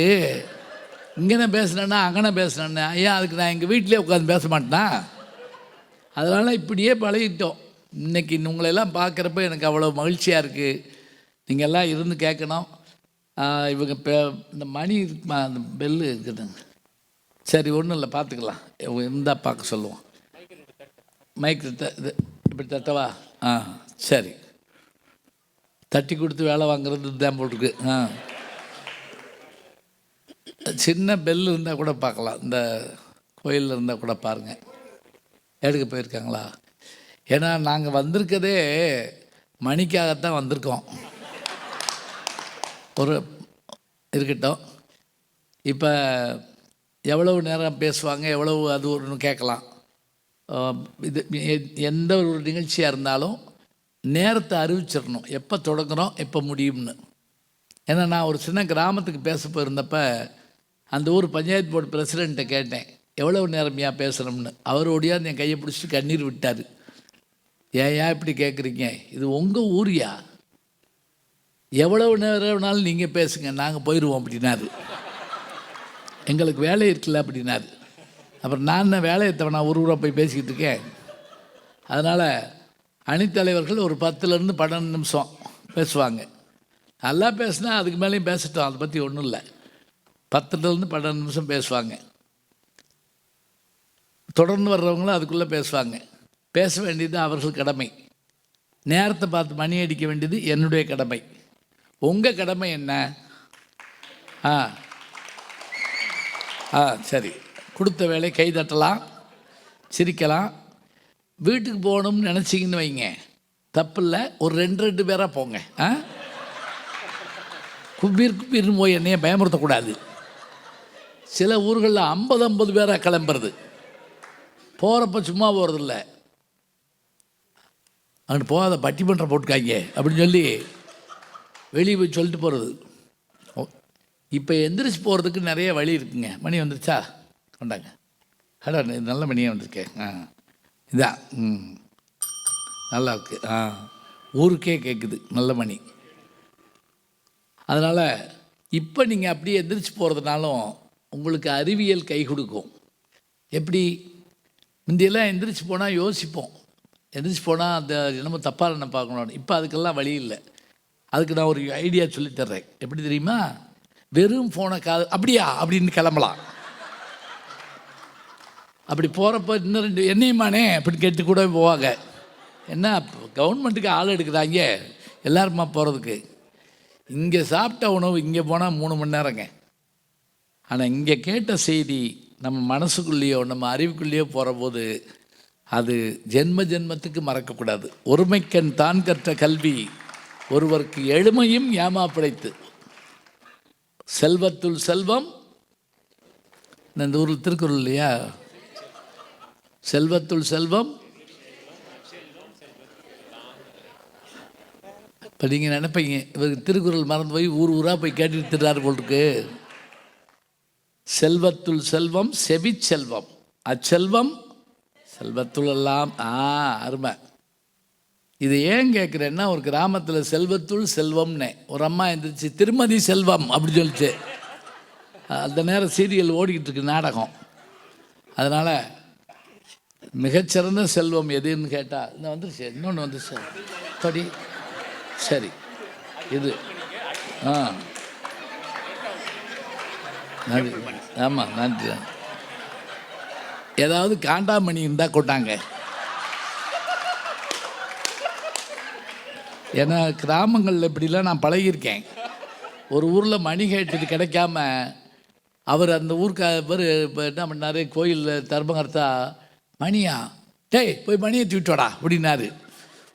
இங்கேன பேசுனேன்னா அங்கன பேசுனேன்னா. ஐயா அதுக்கு நான் எங்கள் வீட்டிலே உட்காந்து பேச மாட்டேனா? அதனால் இப்படியே பழகிட்டோம். இன்றைக்கி உங்களெல்லாம் பார்க்குறப்ப எனக்கு அவ்வளோ மகிழ்ச்சியாக இருக்குது. நீங்கள் எல்லாம் இருந்து கேட்கணும். இவங்க இந்த மணி இருக்குமா, அந்த பெல்லு இருக்குதுங்க. சரி ஒன்றும் இல்லை, பார்த்துக்கலாம். இருந்தால் பார்க்க சொல்லுவோம். மைக்கு இது இப்படி தட்டவா? சரி, தட்டி கொடுத்து வேலை வாங்குறது தான் போட்டிருக்கு. சின்ன பெல் இருந்தால் கூட பார்க்கலாம், இந்த கோயிலில் இருந்தால் கூட பாருங்கள். எடுக்க போயிருக்காங்களா? ஏன்னா நாங்கள் வந்திருக்கதே மணிக்காகத்தான் வந்திருக்கோம். ஒரு இருக்கட்டும். இப்போ எவ்வளவு நேரம் பேசுவாங்க, எவ்வளவு அது ஒன்று கேட்கலாம். இது எந்த ஒரு நிகழ்ச்சியாக இருந்தாலும் நேரத்தை அறிவிச்சிடணும், எப்போ தொடங்குகிறோம் எப்போ முடியும்னு. ஏன்னா நான் ஒரு சின்ன கிராமத்துக்கு பேச போயிருந்தப்போ அந்த ஊர் பஞ்சாயத்து போர்டு பிரசிடெண்ட்டை கேட்டேன், எவ்வளவு நேரமையா பேசணும்னு. அவர் ஓடியாந்து என் கையை பிடிச்சிட்டு கண்ணீர் விட்டார். ஏன் இப்படி கேட்குறீங்க, இது உங்கள் ஊரியா, எவ்வளவு நேரம்னாலும் நீங்கள் பேசுங்க, நாங்கள் போயிடுவோம் அப்படின்னாரு. எங்களுக்கு வேலை இருக்குல்ல அப்படின்னாரு. அப்புறம் நான் வேலையை தவிர நான் ஊராக போய் பேசிக்கிட்டு இருக்கேன். அதனால் அணித்தலைவர்கள் ஒரு 10லேருந்து 12 நிமிஷம் பேசுவாங்க. நல்லா பேசுனா அதுக்கு மேலேயும் பேசட்டும், அதை பற்றி ஒன்றும் இல்லை. 10லேருந்து 12 நிமிஷம் பேசுவாங்க. தொடர்ந்து வர்றவங்களும் அதுக்குள்ளே பேசுவாங்க. பேச வேண்டியது அவர்கள் கடமை. நேரத்தை பார்த்து மணி அடிக்க வேண்டியது என்னுடைய கடமை. உங்கள் கடமை என்ன? சரி, கொடுத்த வேலை கை தட்டலாம், சிரிக்கலாம். வீட்டுக்கு போகணும்னு நினச்சிங்கன்னு வைங்க, தப்பு இல்லை. ஒரு 2 பேராக போங்க. குப்பீர்னு போய் என்னைய பயமுறுத்தக்கூடாது. சில ஊர்களில் 50 பேராக கிளம்புறது. போகிறப்ப சும்மா போகிறதில்ல, அங்கிட்டு போகாத பட்டிமன்றம் போட்டுக்காங்க அப்படின்னு சொல்லி வெளியே போய் சொல்லிட்டு போகிறது. இப்போ எந்திரிச்சு போகிறதுக்கு நிறைய வழி இருக்குங்க. மணி வந்துருச்சா? கொண்டாங்க. ஹலோ, நல்ல மணியாக வந்திருக்கேன். இதான் நல்லா இருக்கு. ஊருக்கே கேட்குது நல்ல மணி. அதனால் இப்போ நீங்கள் அப்படியே எந்திரிச்சு போகிறதுனாலும் உங்களுக்கு அறிவியல் கை கொடுக்கும். எப்படி? முந்தியெல்லாம் எந்திரிச்சு போனால் யோசிப்போம், எந்திரிச்சு போனால் அந்த என்னமோ தப்பாக என்ன பார்க்கணும். இப்போ அதுக்கெல்லாம் வழி இல்லை. அதுக்கு நான் ஒரு ஐடியா சொல்லித்தர்றேன். எப்படி தெரியுமா? வெறும் ஃபோனை அப்படியா அப்படின்னு கிளம்பலாம். அப்படி போகிறப்ப இன்னும் 2 என்னையுமானே அப்படின்னு கேட்டு கூட போவாங்க. என்ன கவர்மெண்ட்டுக்கு ஆள் எடுக்கிறாங்க எல்லாருமா போகிறதுக்கு. இங்கே சாப்பிட்ட உணவு இங்கே போனால் 3 மணி நேரங்க. ஆனால் இங்கே கேட்ட செய்தி நம்ம மனசுக்குள்ளேயோ நம்ம அறிவுக்குள்ளேயோ போகிற போது அது ஜென்ம ஜென்மத்துக்கு மறக்கக்கூடாது. ஒருமைக்கண் தான் கற்ற கல்வி ஒருவருக்கு எளிமையும் ஏமாப்பிழைத்து. செல்வத்துள் செல்வம், இந்த ஊரில் திருக்குறள் இல்லையா, செல்வத்துள் செல்வம். இப்போ நீங்கள் நினைப்பீங்க இவருக்கு திருக்குறள் மறந்து போய் ஊராக போய் கேட்டுட்டு திட்டாரு போல் இருக்கு. செல்வத்துள் செல்வம் செவி செல்வம், அச்செல்வம் செல்வத்துள் எல்லாம். அருமை. இது ஏன் கேட்குறேன்னா, ஒரு கிராமத்தில் செல்வத்துள் செல்வம்னு ஒரு அம்மா எழுந்திரிச்சு திருமதி செல்வம் அப்படி சொல்லிச்சு. அந்த நேரம் சீரியல் ஓடிக்கிட்டு இருக்கு, நாடகம். அதனால் மிகச்சிறந்த செல்வம் எதுன்னு கேட்டால் இந்த வந்துருச்சு, இன்னொன்று வந்துருச்சு படி. சரி, இது நன்றி. ஆமாம், நன்றி. ஏதாவது காண்டாமணி இருந்தால் கொண்டாங்க. ஏன்னா கிராமங்களில் இப்படிலாம் நான் பழகியிருக்கேன். ஒரு ஊரில் மணி கேட்டது கிடைக்காம அவர் அந்த ஊருக்கு இப்போ என்ன பண்ணார், கோயிலில் தர்மகர்த்தா மணியா, டேய் போய் மணியை தூக்கிட்டோடா அப்படின்னாரு.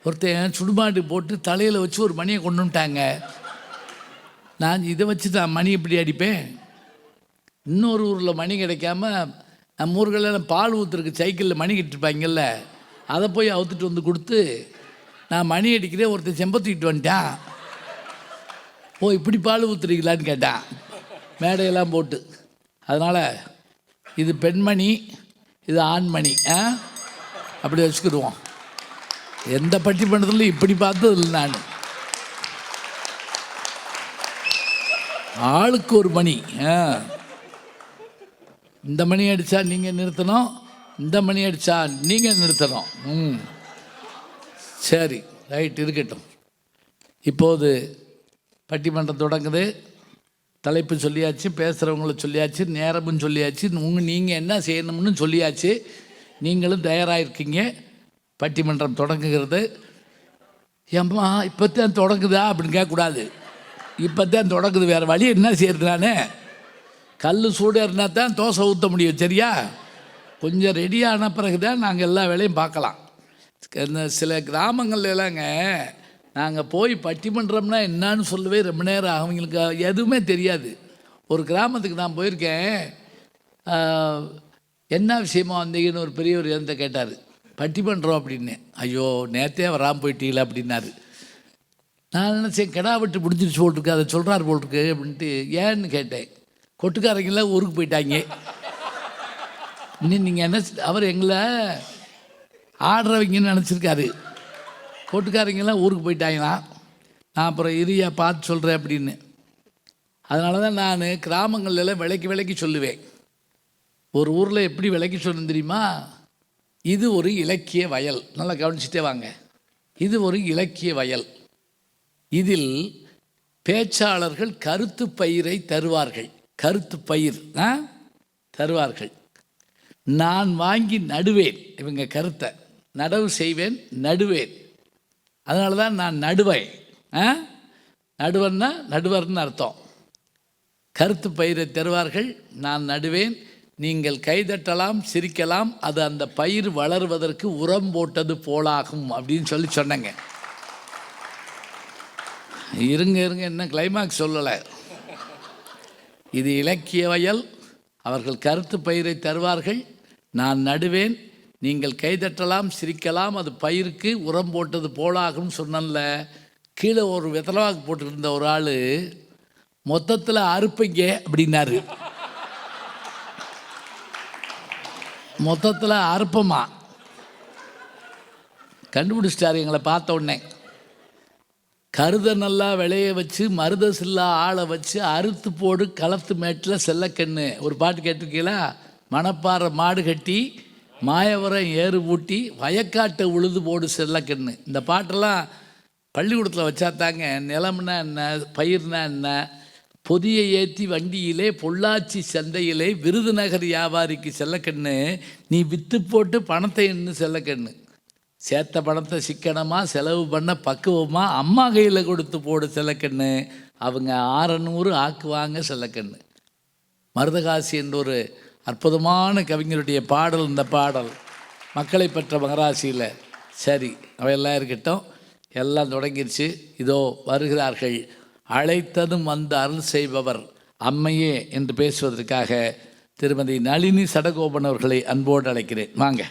ஒருத்தன் சுடுமாட்டு போட்டு தலையில் வச்சு ஒரு மணியை கொண்டு வந்துட்டாங்க. நான் இதை வச்சு தான் மணி எப்படி அடிப்பேன். இன்னொரு ஊரில் மணி கிடைக்காம நம்ம ஊர்களில் பால் ஊற்றுறதுக்கு சைக்கிளில் மணி கட்டிருப்பாங்கல்ல, அதை போய் அவுத்துட்டு வந்து கொடுத்து நான் மணி அடிக்கிறேன். ஒருத்தர் செம்பத்தூக்கிட்டு வந்துட்டான். ஓ இப்படி பால் ஊற்றுறீங்களான்னு கேட்டான், மேடையெல்லாம் போட்டு. அதனால் இது பெண்மணி, இது ஆண்மணி, அப்படி வச்சுக்கிடுவோம். எந்த பட்டி பண்ணதில்லை இப்படி பார்த்தது இல்லை. நான் ஆளுக்கு ஒரு மணி. இந்த மணி அடித்தா நீங்கள் நிறுத்தணும், இந்த மணி அடித்தா நீங்கள் நிறுத்தணும். சரி, ரைட், இருக்கட்டும். இப்போது பட்டிமன்றம் தொடங்குது. தலைப்பு சொல்லியாச்சு, பேசுகிறவங்கள சொல்லியாச்சு, நேரமும் சொல்லியாச்சு, நீங்கள் என்ன செய்யணும்னு சொல்லியாச்சு. நீங்களும் தயாராகிருக்கீங்க. பட்டிமன்றம் தொடங்குகிறது. ஏம்மா இப்போ தான் தொடங்குதா அப்படின்னு கேட்கக்கூடாது. இப்போ தான் தொடங்குது, வேறு வழி என்ன செய்யறது? நான் கல் சூடு இருந்தால் தான் தோசை ஊற்ற முடியும். சரியா? கொஞ்சம் ரெடியான பிறகு தான் நாங்கள் எல்லா வேலையும் பார்க்கலாம். இந்த சில கிராமங்கள்லாங்க நாங்கள் போய் பட்டிமன்றம்னா என்னான்னு சொல்லவே ரொம்ப நேரம் அவங்களுக்கு எதுவுமே தெரியாது. ஒரு கிராமத்துக்கு நான் போயிருக்கேன். என்ன விஷயமா வந்தீங்கன்னு ஒரு பெரியவர் எந்த கேட்டார். பட்டிமன்றம் அப்படின்னு. ஐயோ நேற்றே வராமல் போயிட்டீங்களா அப்படின்னாரு. நான் நினச்சேன் கிடா விட்டு பிடிச்சிருச்சு போட்டிருக்கு, அதை சொல்கிறார் போட்டிருக்கு அப்படின்ட்டு. ஏன்னு கேட்டேன். கொட்டுக்காரங்களாம் ஊருக்கு போயிட்டாங்க. இன்னும் நீங்கள் என்ன, அவர் எங்களை ஆடுறவங்கன்னு நினச்சிருக்காரு. கொட்டுக்காரங்கெல்லாம் ஊருக்கு போயிட்டாங்களா. நான் அப்புறம் இரியா பார்த்து சொல்கிறேன் அப்படின்னு. அதனால தான் நான் கிராமங்கள்லாம் விலைக்கு சொல்லுவேன். ஒரு ஊரில் எப்படி விலைக்கு சொல்லணும் தெரியுமா? இது ஒரு இலக்கிய வயல். நல்லா கவனிச்சுட்டே வாங்க. இது ஒரு இலக்கிய வயல். இதில் பேச்சாளர்கள் கருத்து பயிரை தருவார்கள். கருத்து பயிர் தருவார்கள். நான் வாங்கி நடுவேன். இவங்க கருத்தை நடவு செய்வேன், நடுவேன். அதனால தான் நான் நடுவேன். நடுவன்னா நடுவர்னு அர்த்தம். கருத்து பயிரை தருவார்கள், நான் நடுவேன். நீங்கள் கைதட்டலாம், சிரிக்கலாம். அது அந்த பயிர் வளர்வதற்கு உரம் போட்டது போலாகும் அப்படின்னு சொன்னேங்க. இருங்க என்ன கிளைமாக்ஸ் சொல்லலை. இது இலக்கிய வயல். அவர்கள் கருத்து பயிரை தருவார்கள், நான் நடுவேன். நீங்கள் கைதட்டலாம், சிரிக்கலாம். அது பயிருக்கு உரம் போட்டது போலாகும்னு சொன்னல. கீழே ஒரு வெத்தலவாக்கு போட்டுருந்த ஒரு ஆள் மொத்தத்தில் அறுப்பைங்க அப்படின்னாரு. மொத்தத்தில் அறுப்பமா கண்டுபிடிச்சிட்டாரு எங்களை பார்த்த உடனே. கருதை நல்லா விளைய வச்சு மருத சில்லா ஆளை வச்சு அறுத்து போடு களத்து மேட்டில் செல்லக்கண்ணு. ஒரு பாட்டு கேட்டிருக்கீங்களா? மணப்பாறை மாடு கட்டி மாயவரம் ஏறு பூட்டி வயக்காட்டை உழுது போடு செல்லக்கண்ணு. இந்த பாட்டெல்லாம் பள்ளிக்கூடத்தில் வச்சாத்தாங்க. நிலம்னா என்ன, பயிர்னா என்ன, பொதியை ஏற்றி வண்டியிலே பொள்ளாச்சி சந்தையிலே விருதுநகர் வியாபாரிக்கு செல்லக்கண்ணு, நீ விற்று போட்டு பணத்தை என்ன செல்லக்கண்ணு. சேர்த்த பணத்தை சிக்கனமாக செலவு பண்ண பக்குவமாக அம்மா கையில் கொடுத்து போடு செல்லக்கண்ணு. அவங்க 600 ஆக்குவாங்க செல்லக்கண்ணு. மருதகாசி என்ற ஒரு அற்புதமான கவிஞருடைய பாடல். இந்த பாடல் மக்களை பெற்ற மகராசியில். சரி, அவையெல்லாம் இருக்கட்டும். எல்லாம் தொடங்கிருச்சு. இதோ வருகிறார்கள். அழைத்ததும் வந்து அருள் செய்பவர் அம்மையே என்று பேசுவதற்காக திருமதி நளினி சடகோபன் அவர்களை அன்போடு அழைக்கிறேன். வாங்க.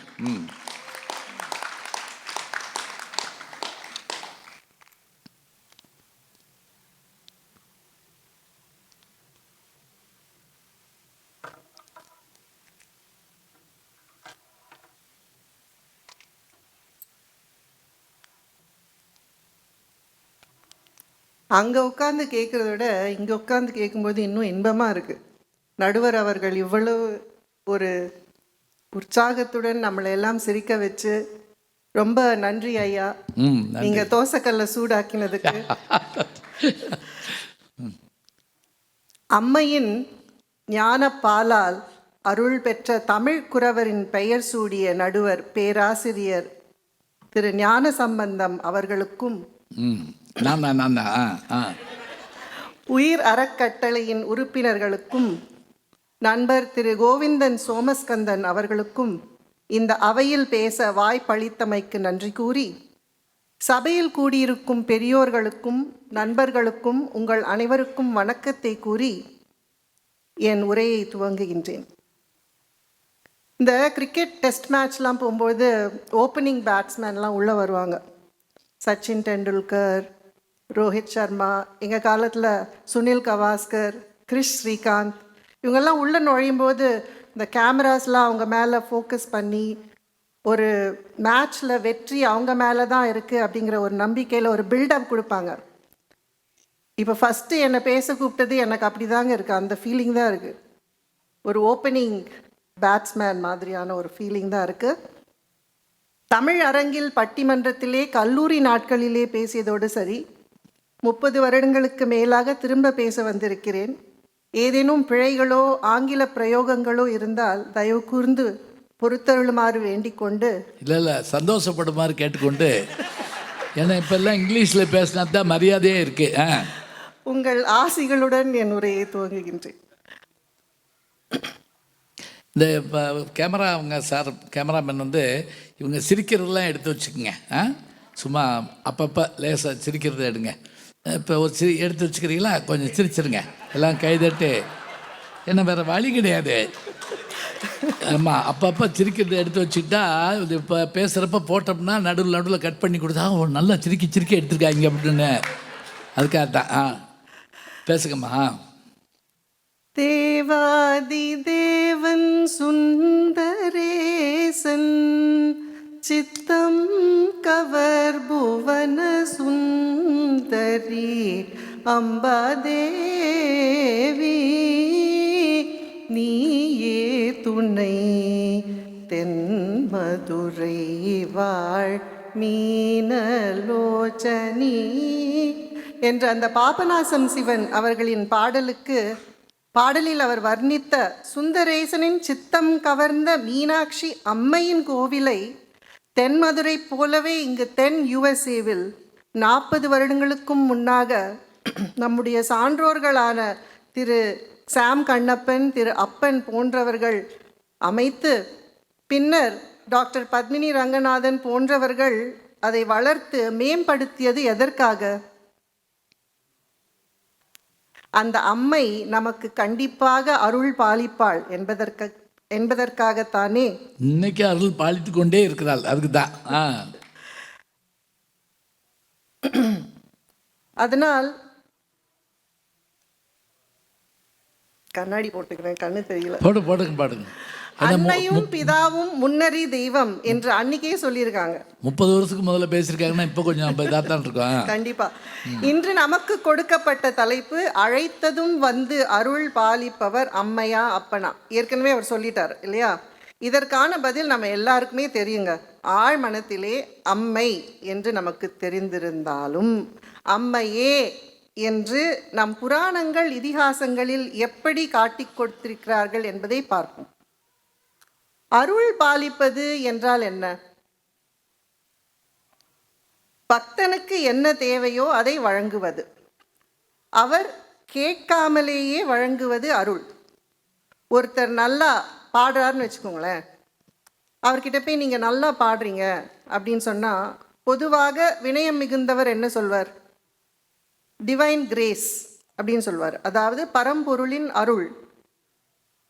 அங்கே உட்காந்து கேட்குறத விட இங்கே உட்காந்து கேட்கும்போது இன்னும் இன்பமாக இருக்குது. நடுவர் அவர்கள் இவ்வளவு ஒரு உற்சாகத்துடன் நம்மளை எல்லாம் சிரிக்க வச்சு ரொம்ப நன்றி ஐயா. நீங்கள் தோசைக்கல்ல சூடாக்கினதுக்கு. அம்மையின் ஞான பாலால் அருள் பெற்ற தமிழ் குரவரின் பெயர் சூடிய நடுவர் பேராசிரியர் திரு ஞான சம்பந்தம் அவர்களுக்கும் உயிர் அறக்கட்டளையின் உறுப்பினர்களுக்கும் நண்பர் திரு கோவிந்தன் சோமஸ்கந்தன் அவர்களுக்கும் இந்த அவையில் பேச வாய்ப்பளித்தமைக்கு நன்றி கூறி, சபையில் கூடியிருக்கும் பெரியோர்களுக்கும் நண்பர்களுக்கும் உங்கள் அனைவருக்கும் வணக்கத்தை கூறி என் உரையை துவங்குகின்றேன். இந்த கிரிக்கெட் டெஸ்ட் மேட்ச்லாம் போகும்போது ஓப்பனிங் பேட்ஸ்மேன்லாம் உள்ளே வருவாங்க. சச்சின் டெண்டுல்கர், ரோஹித் சர்மா, எங்கள் காலத்தில் சுனில் கவாஸ்கர், கிரிஷ் ஸ்ரீகாந்த், இவங்கெல்லாம் உள்ளே நுழையும் போது இந்த கேமராஸ்லாம் அவங்க மேலே ஃபோக்கஸ் பண்ணி ஒரு மேட்ச்சில் வெற்றி அவங்க மேலே தான் இருக்குது அப்படிங்கிற ஒரு நம்பிக்கையில் ஒரு பில்டப் கொடுப்பாங்க. இப்போ ஃபஸ்ட்டு என்னை பேச கூப்பிட்டது எனக்கு அப்படி தாங்க இருக்குது. அந்த ஃபீலிங் தான் இருக்குது. ஒரு ஓப்பனிங் பேட்ஸ்மேன் மாதிரியான ஒரு ஃபீலிங் தான் இருக்குது. தமிழ் அரங்கில் பட்டிமன்றத்திலே கல்லூரி நாட்களிலே பேசியதோடு சரி, 30 வருடங்களுக்கு மேலாக திரும்ப பேச வந்திருக்கிறேன். ஏதேனும் பிழைகளோ ஆங்கில பிரயோகங்களோ இருந்தால் தயவு கூர்ந்து பொறுத்தருளுமாறு வேண்டிக் கொண்டு, இல்லை சந்தோஷப்படுமாறு கேட்டுக்கொண்டு, ஏன்னா இப்பெல்லாம் இங்கிலீஷில் பேசினா தான் மரியாதையே இருக்கு. உங்கள் ஆசிகளுடன் என் உரையை துவங்குகின்றேன். இந்த இப்போ கேமரா அவங்க சார் கேமராமேன் வந்து இவங்க சிரிக்கிறதெல்லாம் எடுத்து வச்சுக்கோங்க. சும்மா அப்பப்போ லேசாக சிரிக்கிறத எடுங்க. இப்போ ஒரு எடுத்து வச்சுக்கிறீங்களா, கொஞ்சம் சிரிச்சிருங்க எல்லாம் கைதட்டு. என்ன வேறு வழி கிடையாது. ஆமாம், அப்பப்போ சிரிக்கிறத எடுத்து வச்சுக்கிட்டா இது இப்போ பேசுகிறப்ப போட்டோம்னா நடுவில் நடுவில் கட் பண்ணி கொடுத்தா நல்லா சிரிக்க எடுத்துருக்காங்க அப்படின்னு. அதுக்காக தான். பேசுங்கம்மா. தேவாதி தேவன் சுந்தரேசன் சித்தம் கவர் புவன சுந்தரி அம்பாதேவி நீயே துணை தென்மதுரை வாழ் மீனலோச்சனி என்ற அந்த பாபநாசம் சிவன் அவர்களின் பாடலில் அவர் வர்ணித்த சுந்தரேசனின் சித்தம் கவர்ந்த மீனாட்சி அம்மையின் கோவிலை தென்மதுரை போலவே இங்கு தென் யுஎஸ்ஏவில் 40 வருடங்களுக்கும் முன்னாக நம்முடைய சான்றோர்களான திரு சாம் கண்ணப்பன், திரு அப்பன் போன்றவர்கள் அமைத்து, பின்னர் டாக்டர் பத்மினி ரங்கநாதன் போன்றவர்கள் அதை வளர்த்து மேம்படுத்தியது எதற்காக? அந்த அம்மை நமக்கு கண்டிப்பாக அருள் பாலிப்பாள் என்பதற்காகத்தானே இன்னைக்கு அருள் பாலித்து கொண்டே இருக்கிறாள். அதுக்கு தான். அதனால் கண்ணாடி போட்டுக்கிறேன், கண்ணு தெரியல. பாடுங்க. அன்னையும் பிதாவும் முன்னறி தெய்வம் என்று அன்னைக்கே சொல்லியிருக்காங்க. 30 வருஷத்துக்கு முதல்ல பேசியிருக்காங்கன்னா இப்போ கொஞ்சம் இதாத்தான் இருக்கோம். கண்டிப்பா. இன்று நமக்கு கொடுக்கப்பட்ட தலைப்பு அழைத்ததும் வந்து அருள் பாலிப்பவர் அம்மையா அப்பனா. ஏற்கனவே அவர் சொல்லிட்டார் இல்லையா? இதற்கான பதில் நம்ம எல்லாருக்குமே தெரியுங்க. ஆழ் மனத்திலே அம்மை என்று நமக்கு தெரிந்திருந்தாலும் அம்மையே என்று நம் புராணங்கள் இதிகாசங்களில் எப்படி காட்டிக் கொடுத்திருக்கிறார்கள் என்பதை பார்ப்போம். அருள் பாலிப்பது என்றால் என்ன? பக்தனுக்கு என்ன தேவையோ அதை வழங்குவது. அவர் கேட்காமலேயே வழங்குவது அருள். ஒருத்தர் நல்லா பாடுறாருன்னு வச்சுக்கோங்களேன், அவர்கிட்ட போய் நீங்கள் நல்லா பாடுறீங்க அப்படின்னு சொன்னால் பொதுவாக வினயம் மிகுந்தவர் என்ன சொல்வார்? டிவைன் கிரேஸ் அப்படின்னு சொல்வார். அதாவது பரம்பொருளின் அருள்.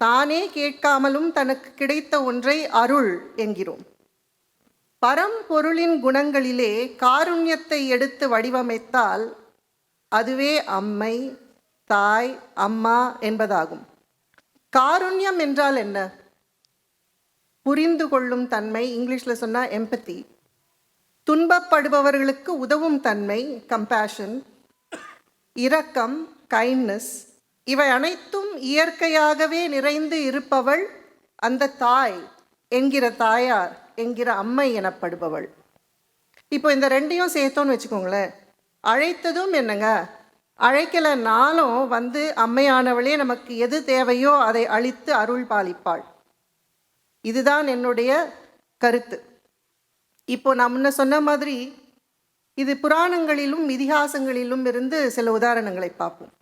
தானே கேட்காமலும் தனக்கு கிடைத்த ஒன்றை அருள் என்கிறோம். பரம்பொருளின் குணங்களிலே காருண்யத்தை எடுத்து வடிவமைத்தால் அதுவே அம்மை, தாய், அம்மா என்பதாகும். காருண்யம் என்றால் என்ன? புரிந்து கொள்ளும் தன்மை, இங்கிலீஷில் சொன்னால் எம்பத்தி. துன்பப்படுபவர்களுக்கு உதவும் தன்மை, கம்பேஷன். இரக்கம், கைண்ட்னஸ். இவை அனைத்தும் இயற்கையாகவே நிறைந்து இருப்பவள் அந்த தாய் என்கிற தாயார் என்கிற அம்மை எனப்படுபவள். இப்போ இந்த ரெண்டையும் சேர்த்தோன்னு வச்சுக்கோங்களேன், அழைத்ததும் என்னங்க, அழைக்கலைனாலும் வந்து அம்மையானவளே நமக்கு எது தேவையோ அதை அளித்து அருள் பாலிப்பாள். இதுதான் என்னுடைய கருத்து. இப்போ நான் முன்ன சொன்ன மாதிரி இது புராணங்களிலும் இதிகாசங்களிலும் இருந்து சில உதாரணங்களை பார்ப்போம்.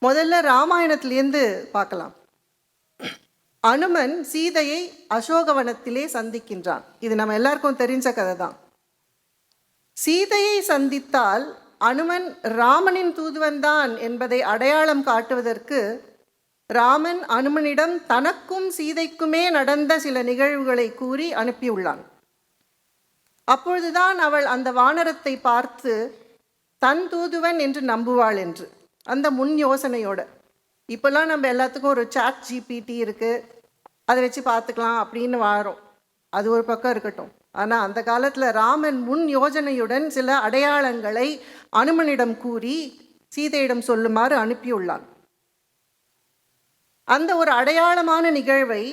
முதல்ல ராமாயணத்திலேருந்து பார்க்கலாம். அனுமன் சீதையை அசோகவனத்திலே சந்திக்கின்றான். இது நம்ம எல்லாருக்கும் தெரிஞ்ச கதை தான். சீதையை சந்தித்தால் அனுமன் ராமனின் தூதுவன்தான் என்பதை அடையாளம் காட்டுவதற்கு ராமன் அனுமனிடம் தனக்கும் சீதைக்குமே நடந்த சில நிகழ்வுகளை கூறி அனுப்பியுள்ளான். அப்பொழுதுதான் அவள் அந்த வானரத்தை பார்த்து தன் தூதுவன் என்று நம்புவாள் என்று, அந்த முன் யோசனையோட. இப்போல்லாம் நம்ம எல்லாத்துக்கும் ஒரு சாட் ஜிபிடி இருக்குது, அதை வச்சு பார்த்துக்கலாம் அப்படின்னு வாரோம். அது ஒரு பக்கம் இருக்கட்டும். ஆனால் அந்த காலத்தில் ராமன் முன் யோஜனையுடன் சில அடையாளங்களை அனுமனிடம் கூறி சீதையிடம் சொல்லுமாறு அனுப்பியுள்ளான். அந்த ஒரு அடையாளமான நிகழ்வை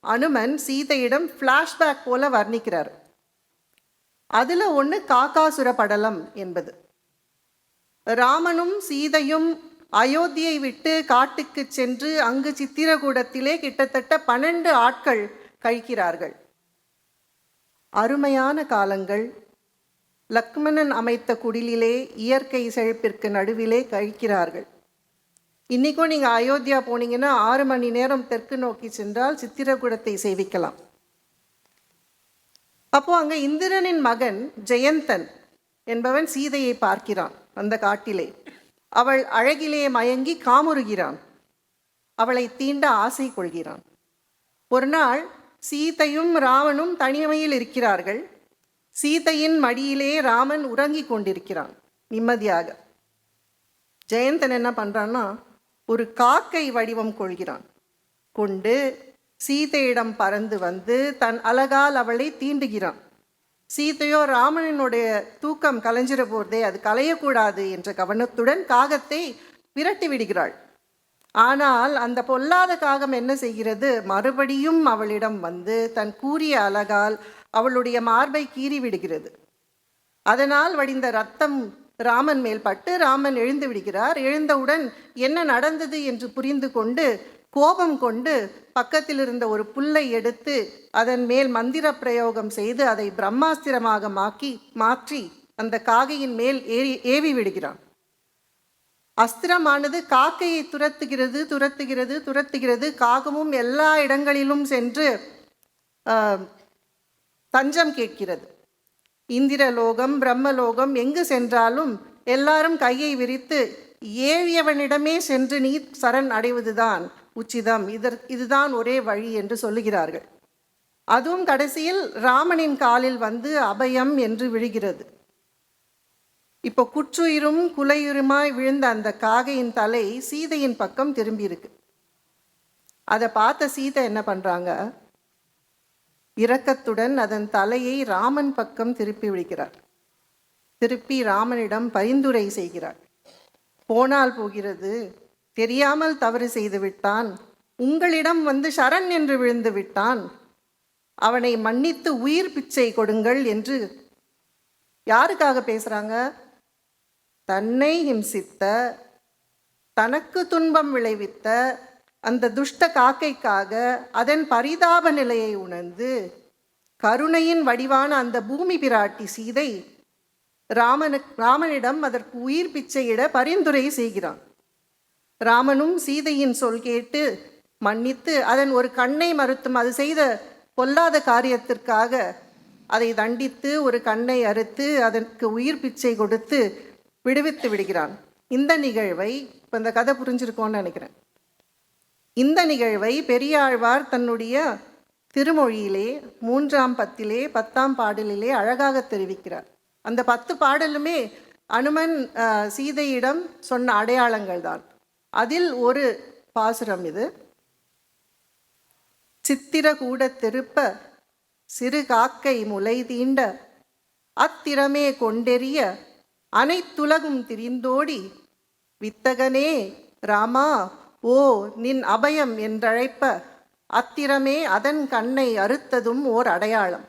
அனுமன் சீதையிடம் ஃப்ளாஷ்பேக் போல வர்ணிக்கிறார். அதில் ஒன்று காக்காசுர படலம் என்பது. ராமனும் சீதையும் அயோத்தியை விட்டு காட்டுக்கு சென்று அங்கு சித்திரகூடத்திலே கிட்டத்தட்ட 12 ஆட்கள் கழிக்கிறார்கள். அருமையான காலங்கள். லக்ஷ்மணன் அமைத்த குடிலிலே இயற்கை செழிப்பிற்கு நடுவிலே கழிக்கிறார்கள். இன்றைக்கும் நீங்கள் அயோத்தியா போனீங்கன்னா 6 மணி நேரம் தெற்கு நோக்கி சென்றால் சித்திரகூடத்தை சேவிக்கலாம். அப்போது அங்கே இந்திரனின் மகன் ஜெயந்தன் என்பவன் சீதையை பார்க்கிறான். அந்த காட்டிலே அவள் அழகிலே மயங்கி காமுறுகிறான். அவளை தீண்ட ஆசை கொள்கிறான். ஒரு நாள் சீதையும் ராமனும் தனிமையில் இருக்கிறார்கள். சீதையின் மடியிலே ராமன் உறங்கி கொண்டிருக்கிறான் நிம்மதியாக. ஜெயந்தன் என்ன பண்ணுறான்னா, ஒரு காக்கை வடிவம் கொள்கிறான். கொண்டு சீதையிடம் பறந்து வந்து தன் அழகால் அவளை தீண்டுகிறான். சீதையோ ராமனினுடைய தூக்கம் கலைஞ்சிட போகிறதே, அது கலையக்கூடாது என்ற கவனத்துடன் காகத்தை விரட்டி விடுகிறாள். ஆனால் அந்த பொல்லாத காகம் என்ன செய்கிறது, மறுபடியும் அவளிடம் வந்து தன் கூரிய அழகால் அவளுடைய மார்பை கீறி விடுகிறது. அதனால் வடிந்த இரத்தம் ராமன் மேல் பட்டு ராமன் எழுந்து விடுகிறார். எழுந்தவுடன் என்ன நடந்தது என்று புரிந்து கொண்டு கோபம் கொண்டு பக்கத்தில் இருந்த ஒரு புல்லை எடுத்து அதன் மேல் மந்திர பிரயோகம் செய்து அதை பிரம்மாஸ்திரமாக மாற்றி அந்த காகையின் மேல் ஏவி விடுகிறான். அஸ்திரமானது காக்கையை துரத்துகிறது. காகமும் எல்லா இடங்களிலும் சென்று தஞ்சம் கேட்கிறது. இந்திரலோகம், பிரம்மலோகம் எங்கு சென்றாலும் எல்லாரும் கையை விரித்து ஏவியவனிடமே சென்று நீ சரண் அடைவதுதான் உச்சிதம், இதுதான் ஒரே வழி என்று சொல்லுகிறார்கள். அதுவும் கடைசியில் ராமனின் காலில் வந்து அபயம் என்று விழுகிறது. இப்போ குற்றுயிரும் குலையுருமாய் விழுந்த அந்த காகையின் தலை சீதையின் பக்கம் திரும்பி இருக்கு. அதை பார்த்த சீதை என்ன பண்ணுறாங்க, இரக்கத்துடன் அதன் தலையை ராமன் பக்கம் திருப்பி விடுகிறார். திருப்பி ராமனிடம் பரிந்துரை செய்கிறார். போனால் போகிறது, தெரியாமல் தவறு செய்து விட்டான், உங்களிடம் வந்து சரண் என்று விழுந்து விட்டான், அவனை மன்னித்து உயிர் பிச்சை கொடுங்கள் என்று. யாருக்காக பேசுகிறாங்க? தன்னை ஹிம்சித்த, தனக்கு துன்பம் விளைவித்த அந்த துஷ்ட காக்கைக்காக அதன் பரிதாப நிலையை உணர்ந்து கருணையின் வடிவான அந்த பூமி பிராட்டி சீதை ராமனிடம் அதற்கு உயிர் பிச்சையிட பரிந்துரை செய்கிறான். ராமனும் சீதையின் சொல் கேட்டு மன்னித்து அதன் ஒரு கண்ணை மறுத்தும் அது செய்த பொல்லாத காரியத்திற்காக அதை தண்டித்து ஒரு கண்ணை அறுத்து அதற்கு உயிர் பிச்சை கொடுத்து விடுவித்து விடுகிறான். இந்த நிகழ்வை, இப்போ இந்த கதை புரிஞ்சிருக்கோன்னு நினைக்கிறேன், இந்த நிகழ்வை பெரியாழ்வார் தன்னுடைய திருமொழியிலே 3ஆம் பத்திலே 10ஆம் பாடலிலே அழகாக தெரிவிக்கிறார். அந்த 10 பாடலுமே அனுமன் சீதையிடம் சொன்ன அடையாளங்கள் தான். அதில் ஒரு பாசுரம் இது. சித்திரகூட திருப்ப சிறு காக்கை முலை தீண்ட அத்திரமே கொண்டெறிய அனைத்துலகும் திரிந்தோடி வித்தகனே ராமா ஓ நின் அபயம் என்றழைப்ப அத்திரமே அதன் கண்ணை அறுத்ததும் ஓர் அடையாளம்.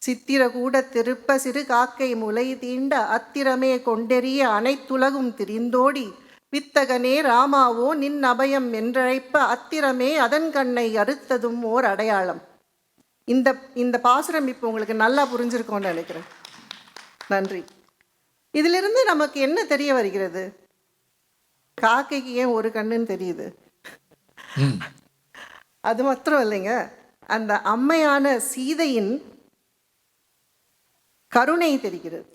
சித்திரகூட திருப்ப சிறு காக்கை முலை தீண்ட அத்திரமே கொண்டெறிய அனைத்துலகும் திரிந்தோடி வித்தகனே ராமாவோ நின் அபயம் என்றழைப்ப அத்திரமே அதன் கண்ணை அறுத்ததும் ஓர் அடையாளம். இந்த பாசுரம் இப்போ உங்களுக்கு நல்லா புரிஞ்சிருக்கோன்னு நினைக்கிறேன். நன்றி. இதிலிருந்து நமக்கு என்ன தெரிய வருகிறது? காக்கைக்கு ஏன் ஒரு கண்ணுன்னு தெரியுது. அது மாத்திரம் இல்லைங்க, அந்த அம்மையான சீதையின் கருணை தெரிகிறது.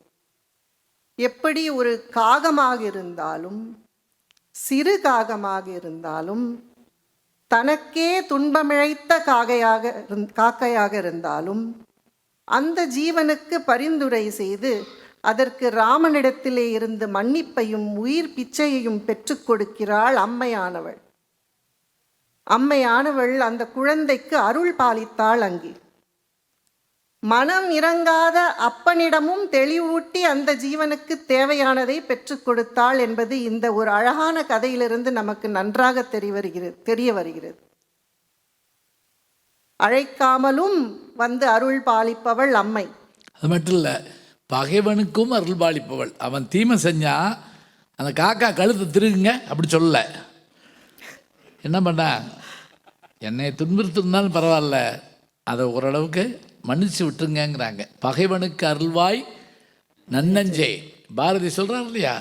எப்படி ஒரு காகமாக இருந்தாலும், சிறு காக்கையாக தனக்கே துன்பமிழைத்த காக்கையாக இருந்தாலும் அந்த ஜீவனுக்கு பரிந்துரை செய்து அதற்கு ராமனிடத்திலே இருந்து மன்னிப்பையும் உயிர் பிச்சையையும் பெற்றுக் கொடுக்கிறாள் அம்மையானவள். அம்மையானவள் அந்த குழந்தைக்கு அருள் பாலித்தாள். அங்கே மனம் இறங்காத அப்பனிடமும் தெளிவூட்டி அந்த ஜீவனுக்கு தேவையானதை பெற்றுக் கொடுத்தாள் என்பது இந்த ஒரு அழகான கதையிலிருந்து நமக்கு நன்றாக தெரிய வருகிறது. அழைக்காமலும் வந்து அருள் பாலிப்பவள் அம்மை. அது மட்டும் இல்லை, பகைவனுக்கும் அருள் பாலிப்பவள். அவன் தீமை செஞ்சா அந்த காக்கா கழுத்தை திருகுங்க அப்படி சொல்ல, என்ன பண்ண, என்னை துன்புறுத்திருந்தாலும் பரவாயில்ல, அதை ஓரளவுக்கு மன்னிச்சு விட்டுருங்கிறாங்க. பகைவனுக்கு அருள்வாய் நன்னஞ்சே, பாரதி சொல்கிறார் இல்லையா?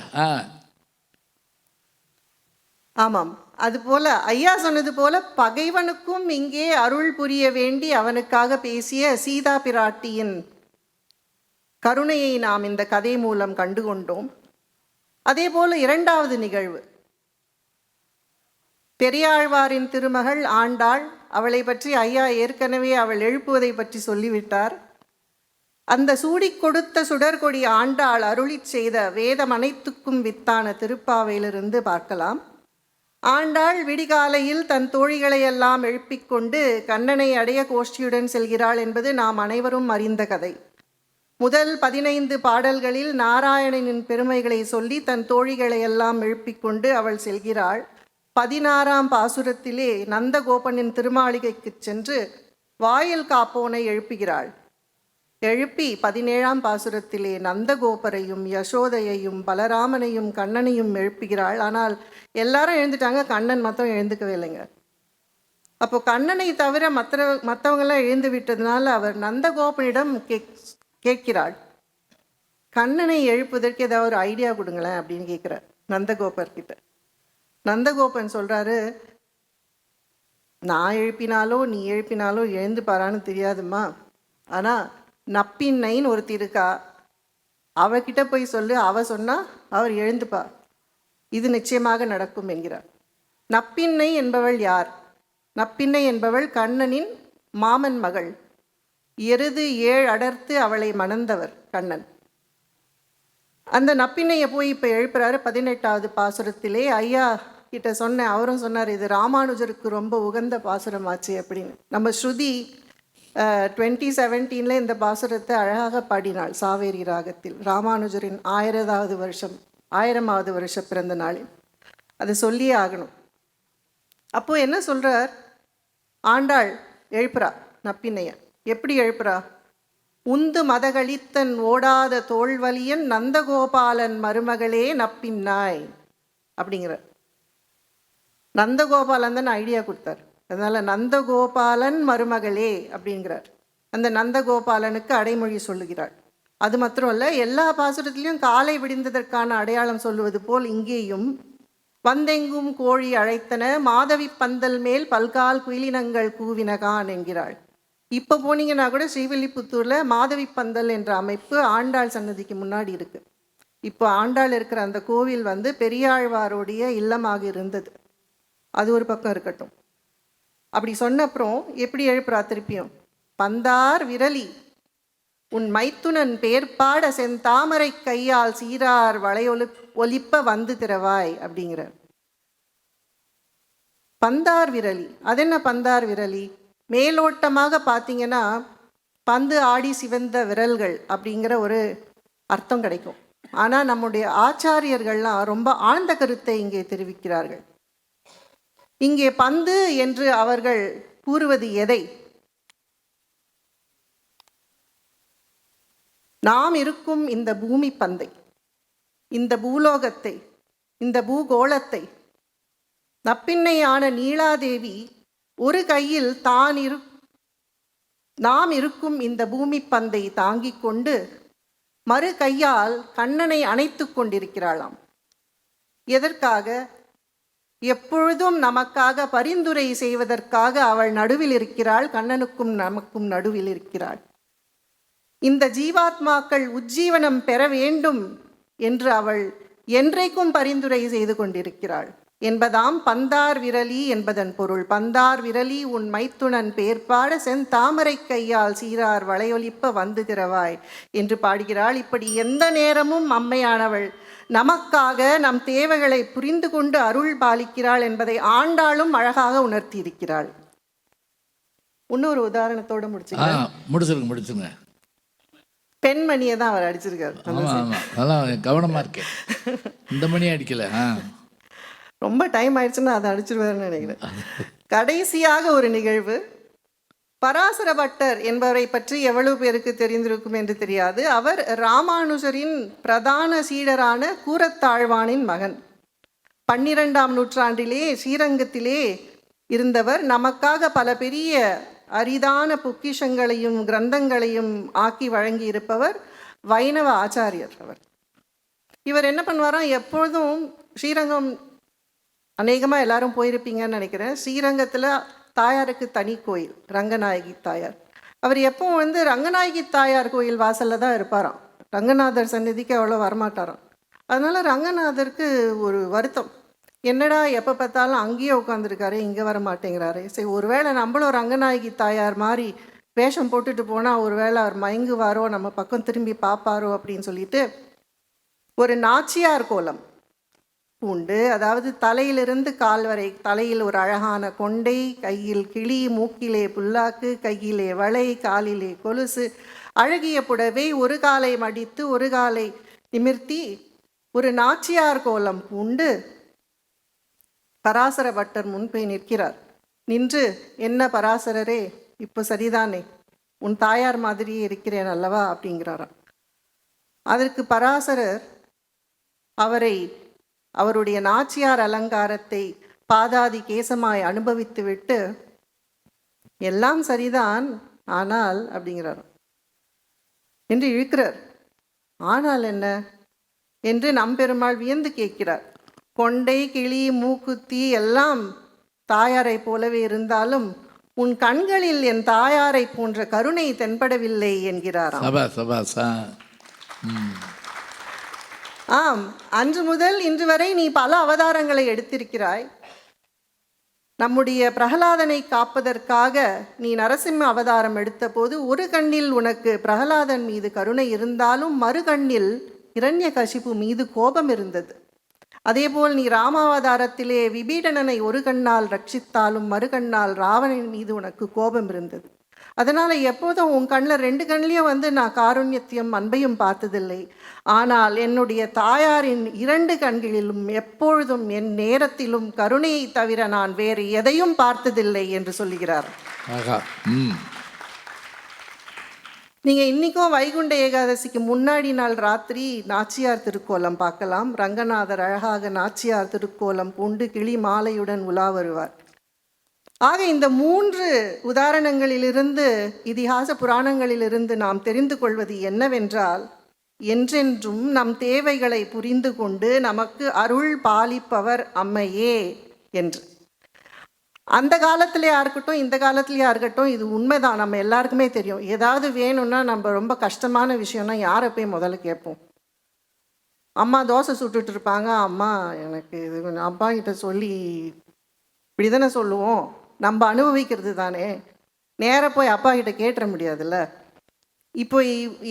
ஆமாம், அதுபோல ஐயா சொன்னது போல பகைவனுக்கும் இங்கே அருள் புரிய வேண்டி அவனுக்காக பேசிய சீதா பிராட்டியின் கருணையை நாம் இந்த கதை மூலம் கண்டுகொண்டோம். அதே போல இரண்டாவது நிகழ்வு, பெரியாழ்வாரின் திருமகள் ஆண்டாள். அவளை பற்றி ஐயா ஏற்கனவே அவள் எழுப்புவதை பற்றி சொல்லிவிட்டார். அந்த சூடிக் கொடுத்த சுடர்கொடி ஆண்டாள் அருளிச் செய்த வேதம் அனைத்துக்கும் வித்தான திருப்பாவையிலிருந்து பார்க்கலாம். ஆண்டாள் விடிகாலையில் தன் தோழிகளையெல்லாம் எழுப்பிக் கொண்டு கண்ணனை அடைய கோஷ்டியுடன் செல்கிறாள் என்பது நாம் அனைவரும் அறிந்த கதை. முதல் 15 பாடல்களில் நாராயணனின் பெருமைகளை சொல்லி தன் தோழிகளையெல்லாம் எழுப்பிக் கொண்டு அவள் செல்கிறாள். 16ஆம் பாசுரத்திலே நந்தகோபனின் திருமாளிகைக்கு சென்று வாயில் காப்போனை எழுப்புகிறாள். எழுப்பி 17ஆம் பாசுரத்திலே நந்தகோபரையும் யசோதையையும் பலராமனையும் கண்ணனையும் எழுப்புகிறாள். ஆனால் எல்லாரும் எழுந்துட்டாங்க, கண்ணன் மாத்திரம் எழுந்துக்கவே இல்லைங்க. அப்போ கண்ணனை தவிர மற்றவங்கெல்லாம் எழுந்து விட்டதுனால அவர் நந்தகோபனிடம் கேட்கிறாள், கண்ணனை எழுப்புவதற்கு ஏதாவது ஒரு ஐடியா கொடுங்களேன் அப்படின்னு கேட்குறார் நந்தகோபர்கிட்ட. நந்தகோபன் சொல்கிறாரு, நான் எழுப்பினாலோ நீ எழுப்பினாலோ எழுந்து பாரான்னு தெரியாதுமா, ஆனால் நப்பின்னைன்னு ஒருத்தி இருக்கா, அவகிட்ட போய் சொல்லு, அவ சொன்னால் அவர் எழுந்துப்பா, இது நிச்சயமாக நடக்கும் என்கிறார். நப்பின்னை என்பவள் யார்? நப்பின்னை என்பவள் கண்ணனின் மாமன் மகள். எருது 7 அடர்த்து அவளை மணந்தவர் கண்ணன். அந்த நப்பின்னையை போய் இப்போ எழுப்புறாரு 18ஆவது பாசுரத்திலே. ஐயா கிட்ட சொன்னேன், அவரும் சொன்னார் இது ராமானுஜருக்கு ரொம்ப உகந்த பாசுரமாச்சு அப்படின்னு. நம்ம ஸ்ருதி 2017 இந்த பாசுரத்தை அழகாக பாடினாள் சாவேரி ராகத்தில், ராமானுஜரின் 1000வது வருஷ பிறந்த நாளில். அதை சொல்லியே ஆகணும். அப்போது என்ன சொல்கிறார், ஆண்டாள் எழுப்புறா நப்பின்னைய. எப்படி எழுப்புறா? உந்து மதகளித்தன் ஓடாத தோல்வலியன் நந்தகோபாலன் மருமகளே நப்பின்னாய் அப்படிங்கிற. நந்தகோபாலன் தான் ஐடியா கொடுத்தார், அதனால் நந்தகோபாலன் மருமகளே அப்படிங்கிறார். அந்த நந்தகோபாலனுக்கு அடைமொழி சொல்லுகிறாள். அது மாத்திரம் இல்லை, எல்லா பாசுரத்திலையும் காலை விடிந்ததற்கான அடையாளம் சொல்லுவது போல் இங்கேயும் வந்தெங்கும் கோழி அழைத்தன மாதவி பந்தல் மேல் பல்கால் குயிலினங்கள் கூவினகான் என்கிறாள். இப்போ போனீங்கன்னா கூட ஸ்ரீவில்லிபுத்தூரில் மாதவி பந்தல் என்ற அமைப்பு ஆண்டாள் சன்னதிக்கு முன்னாடி இருக்குது. இப்போ ஆண்டாள் இருக்கிற அந்த கோவில் பெரியாழ்வாருடைய இல்லமாக இருந்தது. அது ஒரு பக்கம் இருக்கட்டும். அப்படி சொன்ன அப்புறம் எப்படி எழுப்புறா திருப்பியும், பந்தார் விரலி உன் மைத்துனன் பேர்பாட செந்தாமரை கையால் சீரார் ஒலிப்ப வந்து திறவாய் அப்படிங்கிறார். பந்தார் விரலி, அது என்ன பந்தார் விரலி? மேலோட்டமாக பார்த்தீங்கன்னா பந்து ஆடி சிவந்த விரல்கள் அப்படிங்கிற ஒரு அர்த்தம் கிடைக்கும். ஆனால் நம்முடைய ஆச்சாரியர்கள்லாம் ரொம்ப ஆழ்ந்த கருத்தை இங்கே தெரிவிக்கிறார்கள். இங்கே பந்து என்று அவர்கள் கூறுவது எதை? நாம் இருக்கும் இந்த பூமி பந்தை, இந்த பூலோகத்தை, இந்த பூகோளத்தை நப்பின்னையான நீலாதேவி ஒரு கையில் நாம் இருக்கும் இந்த பூமி பந்தை தாங்கிக் கொண்டு மறு கையால் கண்ணனை அணைத்து கொண்டிருக்கிறாளாம். எதற்காக? எப்பொழுதும் நமக்காக பரிந்துரை செய்வதற்காக அவள் நடுவில் இருக்கிறாள், கண்ணனுக்கும் நமக்கும் நடுவில் இருக்கிறாள். இந்த ஜீவாத்மாக்கள் உஜ்ஜீவனம் பெற வேண்டும் என்று அவள் என்றைக்கும் பரிந்துரை செய்து கொண்டிருக்கிறாள் என்பதாம் பந்தார் விரலி என்பதன் பொருள். பந்தார் விரலி உன் மைத்துனன் பேர்பாட செந்தாமரை கையால் சீரார் வளையொலிப்ப வந்து திறவாய் என்று பாடுகிறாள். இப்படி எந்த நேரமும் அம்மையானவள் நமக்காக நம் தேவைகளை புரிந்து கொண்டு அருள் பாலிக்கிறாள் என்பதை ஆண்டாளும் அழகாக உணர்த்தி இருக்கிறாள். இன்னொரு உதாரணத்தோடு முடிச்சுங்க. பெண்மணியை தான் அவர் அடிச்சிருக்காரு. கவனமா இருக்கேன், இந்த மணி அடிக்கல, ரொம்ப டைம் ஆயிடுச்சுன்னா அதை அடிச்சிருவாருன்னு நினைக்கிறேன். கடைசியாக ஒரு நிகழ்வு, பராசர பட்டர் என்பவரை பற்றி எவ்வளவு பேருக்கு தெரிந்திருக்கும் என்று தெரியாது. அவர் ராமானுஜரின் பிரதான சீடரான கூரத்தாழ்வானின் மகன். 12ஆம் நூற்றாண்டிலே ஸ்ரீரங்கத்திலே இருந்தவர். நமக்காக பல பெரிய அரிதான பொக்கிஷங்களையும் கிரந்தங்களையும் ஆக்கி வழங்கி இருப்பவர் வைணவ ஆச்சாரியர். இவர் என்ன பண்ணுவாராம், எப்பொழுதும் ஸ்ரீரங்கம் அநேகமாக எல்லாரும் போயிருப்பீங்கன்னு நினைக்கிறேன். ஸ்ரீரங்கத்தில் தாயாருக்கு தனி கோயில், ரங்கநாயகி தாயார். அவர் எப்போ வந்து ரங்கநாயகி தாயார் கோயில் வாசலில் தான் இருப்பாராம். ரங்கநாதர் சந்நிதிக்கு அவ்வளோ வரமாட்டாராம். அதனால் ரங்கநாதருக்கு ஒரு வருத்தம், என்னடா எப்போ பார்த்தாலும் அங்கேயே உட்காந்துருக்காரு, இங்கே வர மாட்டேங்கிறாரு. சரி, ஒருவேளை நம்மளும் ரங்கநாயகி தாயார் மாதிரி வேஷம் போட்டுட்டு போனால் ஒருவேளை அவர் மயங்குவாரோ, நம்ம பக்கம் திரும்பி பார்ப்பாரோ அப்படின்னு சொல்லிட்டு ஒரு நாச்சியார் கோலம் பூண்டு, அதாவது தலையிலிருந்து கால் வரை, தலையில் ஒரு அழகான கொண்டை, கையில் கிளி, மூக்கிலே புல்லாக்கு, கையிலே வளை, காலிலே கொலுசு, அழகிய புடவை, ஒரு காலை மடித்து ஒரு காலை நிமிர்த்தி ஒரு நாச்சியார் கோலம் பூண்டு பராசர பட்டர் முன் போய் நிற்கிறார். நின்று, என்ன பராசரரே, இப்போ சரிதானே, உன் தாயார் மாதிரியே இருக்கிறேன் அல்லவா அப்படிங்கிறாராம். அதற்கு பராசரர் அவருடைய நாச்சியார் அலங்காரத்தை பாதாதி கேசமாய் அனுபவித்துவிட்டு, எல்லாம் சரிதான், ஆனால் அப்படிங்கிறார் என்று இழுக்கிறார். ஆனால் என்ன என்று நம்பெருமாள் வியந்து கேட்கிறார். கொண்டை, கிளி, மூக்குத்தி எல்லாம் தாயாரை போலவே இருந்தாலும் உன் கண்களில் என் தாயாரை போன்ற கருணை தென்படவில்லை என்கிறாராம். ஆம், அன்று முதல் இன்று வரை நீ பல அவதாரங்களை எடுத்திருக்கிறாய். நம்முடைய பிரகலாதனை காப்பதற்காக நீ நரசிம்ம அவதாரம் எடுத்தபோது ஒரு கண்ணில் உனக்கு பிரகலாதன் மீது கருணை இருந்தாலும் மறு கண்ணில் இரண்யகசிபு மீது கோபம் இருந்தது. அதேபோல் நீ ராமாவதாரத்திலே விபீடனனை ஒரு கண்ணால் ரட்சித்தாலும் மறு கண்ணால் ராவணன் மீது உனக்கு கோபம் இருந்தது. அதனால் எப்போதும் உன் கண்ணில் ரெண்டு கண்ணிலையும் வந்து நான் காருண்யத்தையும் அன்பையும் பார்த்ததில்லை. ஆனால் என்னுடைய தாயாரின் இரண்டு கண்களிலும் எப்பொழுதும் என் நேரத்திலும் கருணையை தவிர நான் வேறு எதையும் பார்த்ததில்லை என்று சொல்லுகிறார். நீங்கள் இன்றைக்கும் வைகுண்ட ஏகாதசிக்கு முன்னாடி நாள் ராத்திரி நாச்சியார் திருக்கோலம் பார்க்கலாம். ரங்கநாதர் அழகாக நாச்சியார் திருக்கோலம் பூண்டு கிளி மாலையுடன் உலா வருவார். ஆக இந்த 3 உதாரணங்களிலிருந்து, இதிகாச புராணங்களிலிருந்து நாம் தெரிந்து கொள்வது என்னவென்றால், என்றென்றும் நம் தேவைகளை புரிந்து கொண்டு நமக்கு அருள் பாலிப்பவர் அம்மையே என்று. அந்த காலத்துலையா இருக்கட்டும், இந்த காலத்துலையா இருக்கட்டும், இது உண்மைதான். நம்ம எல்லாருக்குமே தெரியும், ஏதாவது வேணும்னா நம்ம ரொம்ப கஷ்டமான விஷயம்னா யாரை போய் முதல்ல கேட்போம்? அம்மா தோசை சுட்டுட்டு இருப்பாங்க, அம்மா எனக்கு இது அப்பா கிட்ட சொல்லி இப்படி தானே சொல்லுவோம். நம்ம அனுபவிக்கிறது தானே, நேராக போய் அப்பா கிட்ட கேட்டுற முடியாதுல்ல. இப்போ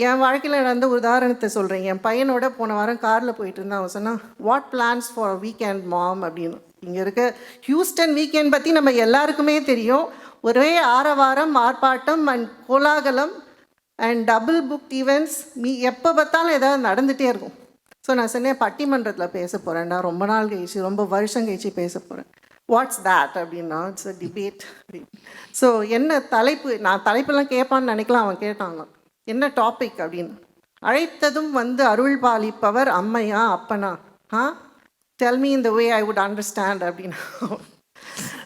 என் வாழ்க்கையில் நடந்த ஒரு உதாரணத்தை சொல்கிறேன். என் பையனோட போன வாரம் காரில் போயிட்டு இருந்தான். அவன் சொன்னான், வாட் பிளான்ஸ் ஃபார் வீக்கெண்ட் மாம் அப்படின்னு. இங்கே இருக்க ஹியூஸ்டன் வீக்கெண்ட் பற்றி நம்ம எல்லாருக்குமே தெரியும். ஒரே ஆரவாரம், ஆர்ப்பாட்டம் அண்ட் கோலாகலம் அண்ட் டபுள் புக் ஈவெண்ட்ஸ், எப்போ பார்த்தாலும் ஏதாவது நடந்துகிட்டே இருக்கும். ஸோ நான் சொன்னேன், பட்டிமன்றத்தில் பேச போகிறேன்டா, ரொம்ப நாள் கழிச்சு, ரொம்ப வருஷம் கழிச்சு பேச போகிறேன். வாட்ஸ் தேட் அப்படின்னா, இட்ஸ் அ டிபேட் அப்படின்னு. ஸோ என்ன தலைப்பு, நான் தலைப்பெல்லாம் கேட்பான்னு நினைக்கலாம். அவன் கேட்டாங்க, என்ன டாபிக் அப்படின்னு. அழைத்ததும் வந்து அருள் பாலிப்பவர் அம்மையா அப்பனா, டெல் மீ இந்த வே ஐ வுட் அண்டர்ஸ்டாண்ட் அப்படின்னு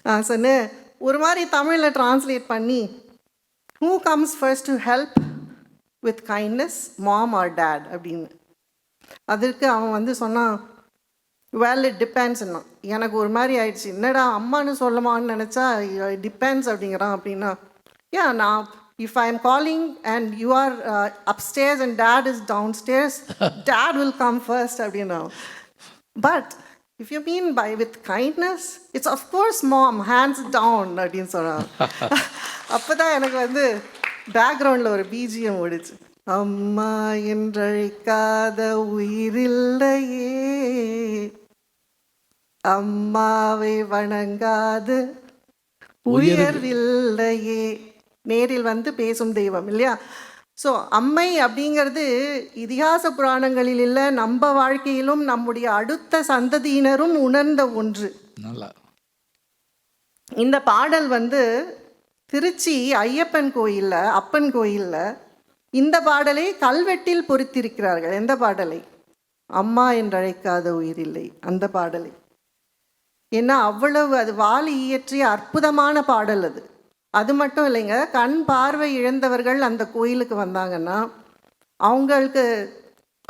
நான் சொன்னேன். ஒரு மாதிரி தமிழில் டிரான்ஸ்லேட் பண்ணி, who comes first to help with kindness, mom or dad அப்படின்னு. அதற்கு அவன் வந்து சொன்னான், வெல் இட் டிபெண்ட்ஸ்ன்னா. எனக்கு ஒரு மாதிரி ஆயிடுச்சு, என்னடா அம்மானு சொல்லமான்னு நினச்சா டிபெண்ட்ஸ் அப்படிங்கிறான். அப்படின்னா, நான் if I am calling and you are upstairs and dad is downstairs, dad will come first அப்படின்னா. But if you mean by with kindness, it's of course mom, hands down அப்படின்னு சொன்னான். அப்போ தான் எனக்கு வந்து பேக்ரவுண்டில் ஒரு பிஜிஎம் ஓடிச்சு. அம்மா என்றழைக்காத உயிரில்லையே, அம்மாவை வணங்காது உயர்வில்லையே, நேரில் வந்து பேசும் தெய்வம் இல்லையா. ஸோ அம்மை அப்படிங்கிறது இதிகாச புராணங்களில் இல்லை, நம்ம வாழ்க்கையிலும் நம்முடைய அடுத்த சந்ததியினரும் உணர்ந்த ஒன்று. இந்த பாடல் வந்து திருச்சி ஐயப்பன் கோயிலில், அப்பன் கோயிலில் இந்த பாடலை கல்வெட்டில் பொறித்திருக்கிறார்கள். எந்த பாடலை? அம்மா என்றழைக்காத உயிரில்லை, அந்த பாடலை. ஏன்னா அவ்வளவு அது வாலி இயற்றிய அற்புதமான பாடல் அது. அது மட்டும் இல்லைங்க, கண் பார்வை இழந்தவர்கள் அந்த கோயிலுக்கு வந்தாங்கன்னா அவங்களுக்கு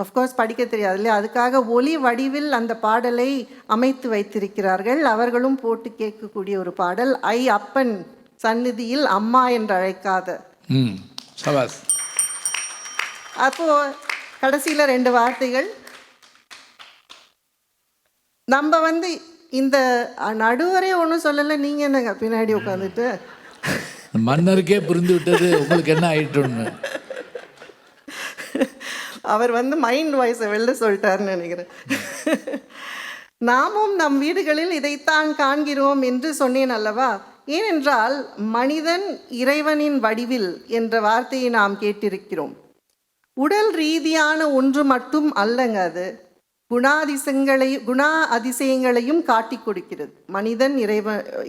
அஃப்கோர்ஸ் படிக்க தெரியாது இல்லையா, அதுக்காக ஒலி வடிவில் அந்த பாடலை அமைத்து வைத்திருக்கிறார்கள். அவர்களும் போட்டு கேட்கக்கூடிய ஒரு பாடல், ஐ அப்பன் சந்நிதியில் அம்மா என்று அழைக்காத. சபாஸ். அப்போது கடைசியில் 2 வார்த்தைகள். நம்ம இந்த நடுவரே ஒன்றும் சொல்லலை, நீங்கள் என்னங்க பின்னாடி உட்காந்துட்டு. மன்னருக்கே புரிந்து விட்டது உங்களுக்கு என்ன ஆயிட்டுன்னு. அவர் மைண்ட் வாய்ஸை வெளில சொல்லிட்டாருன்னு நினைக்கிறேன். நாமும் நம் வீடுகளில் இதைத்தான் காண்கிறோம் என்று சொன்னேன் அல்லவா. ஏனென்றால் மனிதன் இறைவனின் வடிவில் என்ற வார்த்தையை நாம் கேட்டிருக்கிறோம். உடல் ரீதியான ஒன்று மட்டும் அல்லங்க, அது குண அதிசயங்களையும் காட்டி கொடுக்கிறது. மனிதன்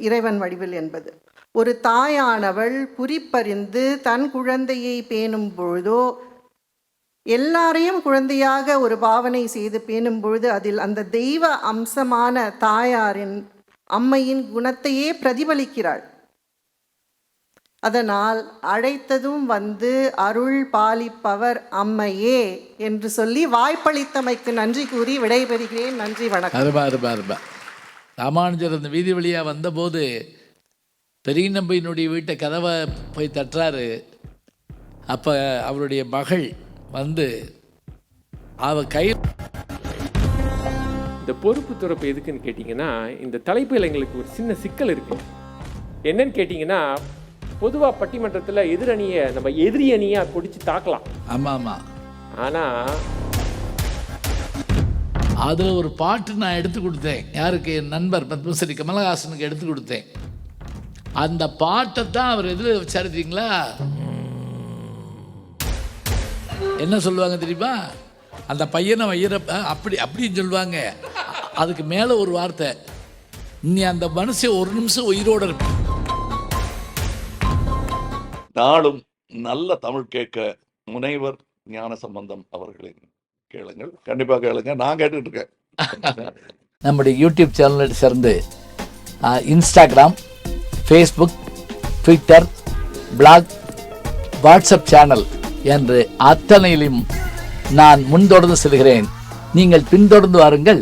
இறைவன் வடிவில் என்பது. ஒரு தாயானவள் குறிப்பறிந்து தன் குழந்தையை பேணும் பொழுதோ, எல்லாரையும் குழந்தையாக ஒரு பாவனை செய்து பேணும் பொழுது அதில் அந்த தெய்வ அம்சமான தாயாரின் அம்மையின் குணத்தையே பிரதிபலிக்கிறாள். அதனால் அழைத்ததும் அருள் பாலிப்பவர் அம்மையே என்று சொல்லி வாய்ப்பளித்தமைக்கு நன்றி கூறி விடைபெறுகிறேன். நன்றி, வணக்கம். ராமானுஜர் அந்த வீதி வழியாக வந்தபோது பெரிய நம்பியினுடைய வீட்டை கதவை போய் தட்டுறாரு. அப்போ அவருடைய மகள் அவ கையில் இந்த பொறுப்பு துறப்பு எதுக்குன்னு கேட்டிங்கன்னா, இந்த தலைப்பில் எங்களுக்கு ஒரு சின்ன சிக்கல் இருக்குது. என்னன்னு கேட்டிங்கன்னா, பொதுவாக பட்டிமன்றத்தில் எதிரணியை நம்ம எதிரி அணியாக பிடிச்சி தாக்கலாம். ஆமாம். ஆனால் அதில் ஒரு பாட்டு நான் எடுத்து கொடுத்தேன். யாருக்கு? என் நண்பர் பத்மஸ்ரீ கமலஹாசனுக்கு எடுத்து கொடுத்தேன். அந்த பாட்டை தான் அவர் எதில் விசாரித்தீங்களா? என்ன சொல்லுவாங்க தெரியுமா? அந்த பையனை வையிறப்ப அப்படின்னு சொல்லுவாங்க. அதுக்கு மேலே ஒரு வார்த்தை, நீ அந்த மனுஷ ஒரு நிமிஷம் உயிரோடு இருப்ப. நாளும் நல்ல தமிழ் கேட்க முனைவர் ஞானசம்பந்தம் அவர்களின் கேளுங்கள், கண்டிப்பாக கேளுங்க. நான் கேட்டுட்டு இருக்கேன். நம்முடைய யூடியூப் சேனலை சேர்ந்து Instagram, Facebook, Twitter, blog, WhatsApp channel என்று அத்தனையிலும் நான் முன்தொடர்ந்து செல்கிறேன். நீங்கள் பின்தொடர்ந்து வாருங்கள்.